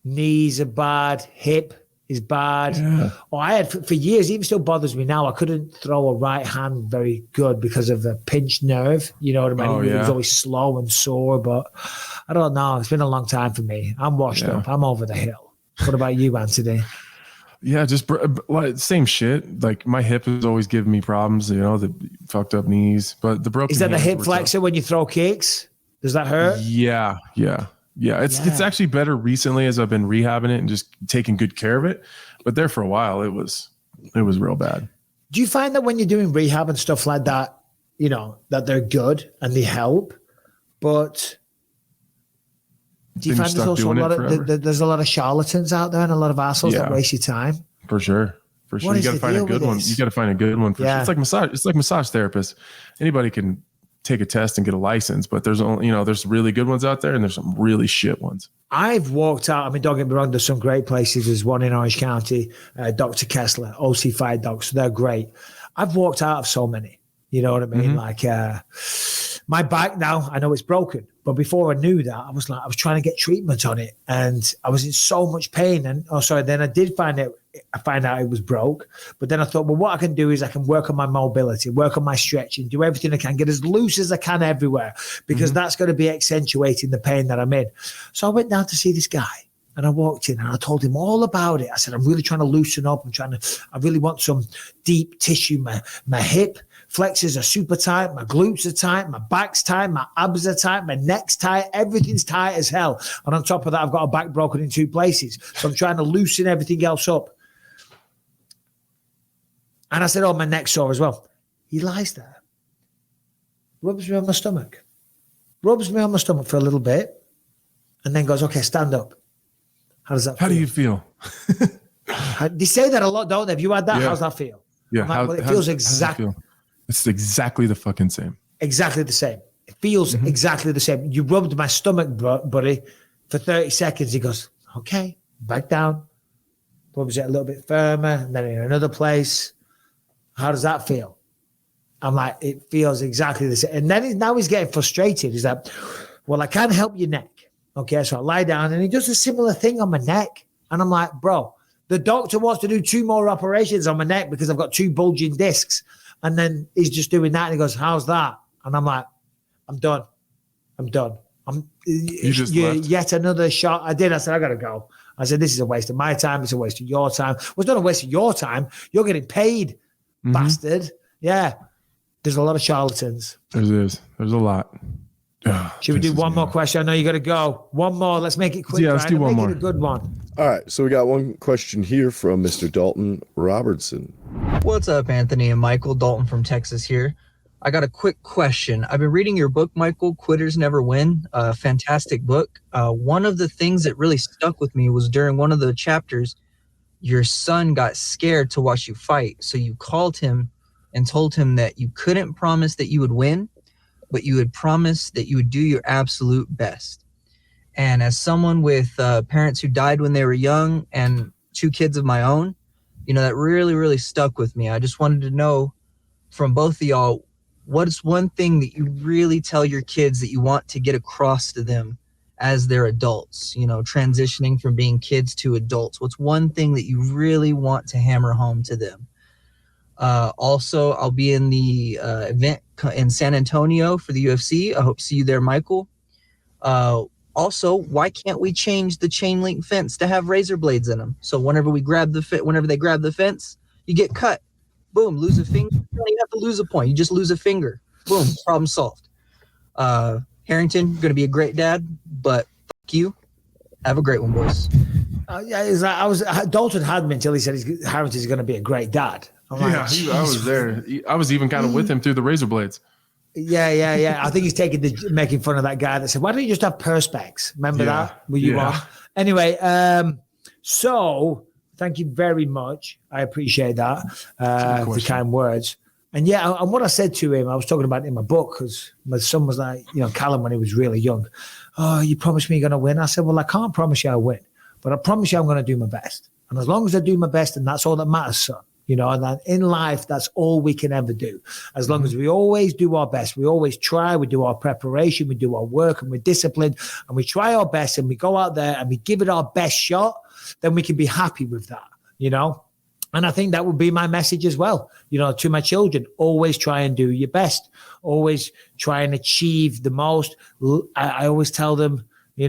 Knees are bad. Hip is bad. Yeah. Oh, I had for years, even still bothers me now. I couldn't throw a right hand very good because of a pinched nerve. You know what I mean? Oh, It was always slow and sore, but I don't know. It's been a long time for me. I'm washed up. I'm over the hill. What about you, Anthony? Yeah, just same shit. Like my hip has always given me problems, you know, the fucked up knees. But the broken is that the hip flexor when you throw kicks? Does that hurt? Yeah. It's actually better recently as I've been rehabbing it and just taking good care of it. But there for a while, it was real bad. Do you find that when you're doing rehab and stuff like that, you know, that they're good and they help, but do you find there's also there's a lot of charlatans out there and a lot of assholes that waste your time? For sure. You got to find a good one. You got to find a good one. Sure. It's like massage. It's like massage therapists. Anybody can take a test and get a license, but there's only, there's really good ones out there and there's some really shit ones. I've walked out. I mean, don't get me wrong. There's some great places. There's one in Orange County, Dr. Kessler, OC Fight Dogs. So they're great. I've walked out of so many. You know what I mean? Like my back now, I know it's broken, but before I knew that, I was trying to get treatment on it, and I was in so much pain. And then I did find out it was broke. But then I thought, well, what I can do is I can work on my mobility, work on my stretching, do everything I can, get as loose as I can everywhere, because that's going to be accentuating the pain that I'm in. So I went down to see this guy. And I walked in and I told him all about it. I said, I'm really trying to loosen up. I really want some deep tissue. My hip flexors are super tight. My glutes are tight. My back's tight. My abs are tight. My neck's tight. Everything's tight as hell. And on top of that, I've got a back broken in 2 places. So I'm trying to loosen everything else up. And I said, oh, my neck's sore as well. He lies there, rubs me on my stomach for a little bit, and then goes, okay, stand up. How does that feel? How do you feel? They say that a lot, don't they? Have you had that? Yeah. How's that feel? Yeah. It feels exactly. It's exactly the fucking same. Exactly the same. It feels exactly the same. You rubbed my stomach, buddy, for 30 seconds. He goes, okay, back down. Rubs it a little bit firmer, and then in another place. How does that feel? I'm like, it feels exactly the same. And then now he's getting frustrated. He's like, well, I can't help your neck. Okay, so I lie down and he does a similar thing on my neck. And I'm like, bro, the doctor wants to do 2 more operations on my neck because I've got 2 bulging discs. And then he's just doing that. And he goes, how's that? And I'm like, I'm done. Yet another shot. I said, I got to go. I said, this is a waste of my time. It's a waste of your time. Well, it's not a waste of your time. You're getting paid, bastard. Yeah. There's a lot of charlatans. There's a lot. Should we do one more question? I know you got to go. One more. Let's make it quick. Yeah, let's do one more. Make it a good one. All right. So we got one question here from Mr. Dalton Robertson. What's up, Anthony and Michael? Dalton from Texas here. I got a quick question. I've been reading your book, Michael, Quitters Never Win. A fantastic book. One of the things that really stuck with me was during one of the chapters, your son got scared to watch you fight. So you called him and told him that you couldn't promise that you would win, but you would promise that you would do your absolute best. And as someone with parents who died when they were young and 2 kids of my own, that really, really stuck with me. I just wanted to know from both of y'all, what's one thing that you really tell your kids that you want to get across to them as they're adults, you know, transitioning from being kids to adults? What's one thing that you really want to hammer home to them? Also, I'll be in the event in San Antonio for the UFC. I hope to see you there, Michael. Also, why can't we change the chain link fence to have razor blades in them? So whenever they grab the fence, you get cut. Boom, lose a finger. You don't even have to lose a point. You just lose a finger. Boom, problem solved. Harrington, going to be a great dad, but fuck you. Have a great one, boys. Dalton had me until he said Harrington's going to be a great dad. I'm like, I was there. I was even kind of with him through the razor blades. Yeah. I think he's making fun of that guy that said, "Why don't you just have perspex?" Remember that? Were you on? Anyway, so thank you very much. I appreciate that. The kind words. And and what I said to him, I was talking about it in my book, because my son was like, Callum, when he was really young, "Oh, you promised me you're going to win." I said, "Well, I can't promise you I'll win, but I promise you I'm going to do my best. And as long as I do my best, and that's all that matters, son. And that in life, that's all we can ever do. As long as we always do our best, we always try, we do our preparation, we do our work, and we're disciplined, and we try our best, and we go out there and we give it our best shot, then we can be happy with that, And I think that would be my message as well, to my children. Always try and do your best. Always try and achieve the most. I always tell them, you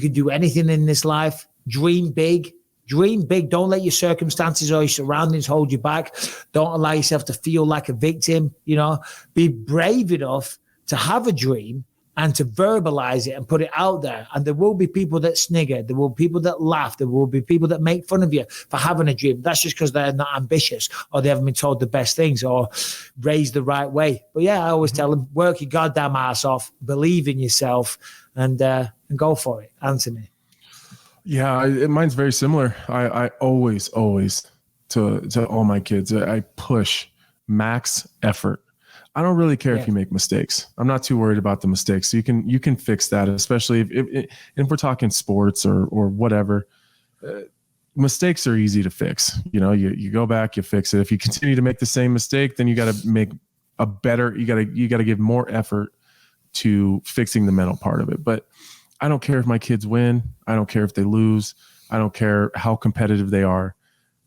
can do anything in this life. Dream big. Dream big. Don't let your circumstances or your surroundings hold you back. Don't allow yourself to feel like a victim. Be brave enough to have a dream and to verbalize it and put it out there. And there will be people that snigger. There will be people that laugh. There will be people that make fun of you for having a dream. That's just because they're not ambitious, or they haven't been told the best things, or raised the right way. But I always tell them, work your goddamn ass off, believe in yourself, and go for it. Answer me. Yeah, mine's very similar. I always to all my kids, I push max effort. I don't really care if you make mistakes. I'm not too worried about the mistakes. So you can fix that, especially if we're talking sports or whatever. Mistakes are easy to fix. You go back, you fix it. If you continue to make the same mistake, then you got to make a better. You got to give more effort to fixing the mental part of it. But I don't care if my kids win. I don't care if they lose. I don't care how competitive they are.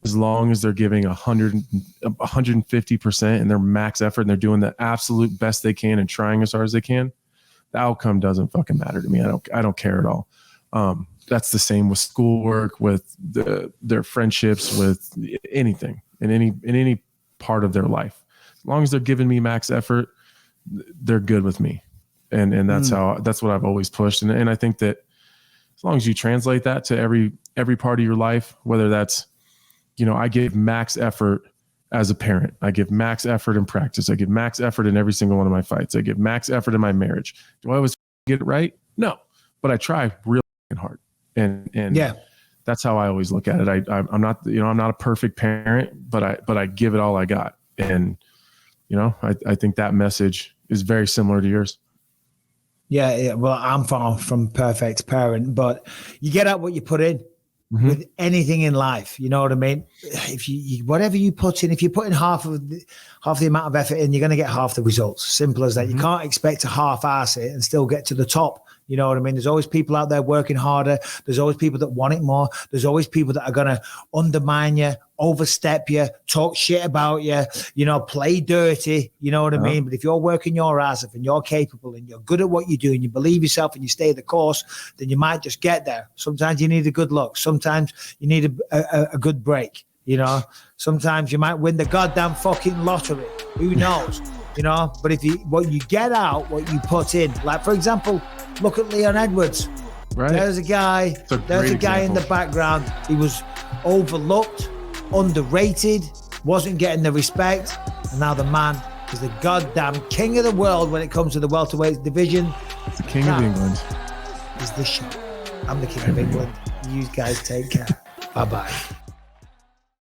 As long as they're giving 150% in their max effort, and they're doing the absolute best they can and trying as hard as they can, the outcome doesn't fucking matter to me. I don't care at all. That's the same with schoolwork, with their friendships, with anything in any part of their life. As long as they're giving me max effort, they're good with me. And that's what I've always pushed. And I think that as long as you translate that to every part of your life, whether that's, I give max effort as a parent. I give max effort in practice. I give max effort in every single one of my fights. I give max effort in my marriage. Do I always get it right? No, but I try really hard. And that's how I always look at it. I'm not, I'm not a perfect parent, but I give it all I got. And, I think that message is very similar to yours. Yeah. Well, I'm far from perfect parent, but you get out what you put in. Mm-hmm. With anything in life, you know what I mean? If you whatever you put in, if you put in half the amount of effort in, you're going to get half the results. Simple as that. Mm-hmm. You can't expect to half-ass it and still get to the top. You know what I mean? There's always people out there working harder. There's always people that want it more. There's always people that are going to undermine you, overstep you, talk shit about you, play dirty. You know what I mean? But if you're working your ass off and you're capable and you're good at what you do and you believe yourself and you stay the course, then you might just get there. Sometimes you need a good luck. Sometimes you need a good break. Sometimes you might win the goddamn fucking lottery. Who knows? But what you get out, what you put in, like for example, look at Leon Edwards. Right. There's a guy in the background. He was overlooked, underrated, wasn't getting the respect, and now the man is the goddamn king of the world when it comes to the welterweight division. The king of England. Is the show. I'm the king of England. You guys take care. Bye-bye.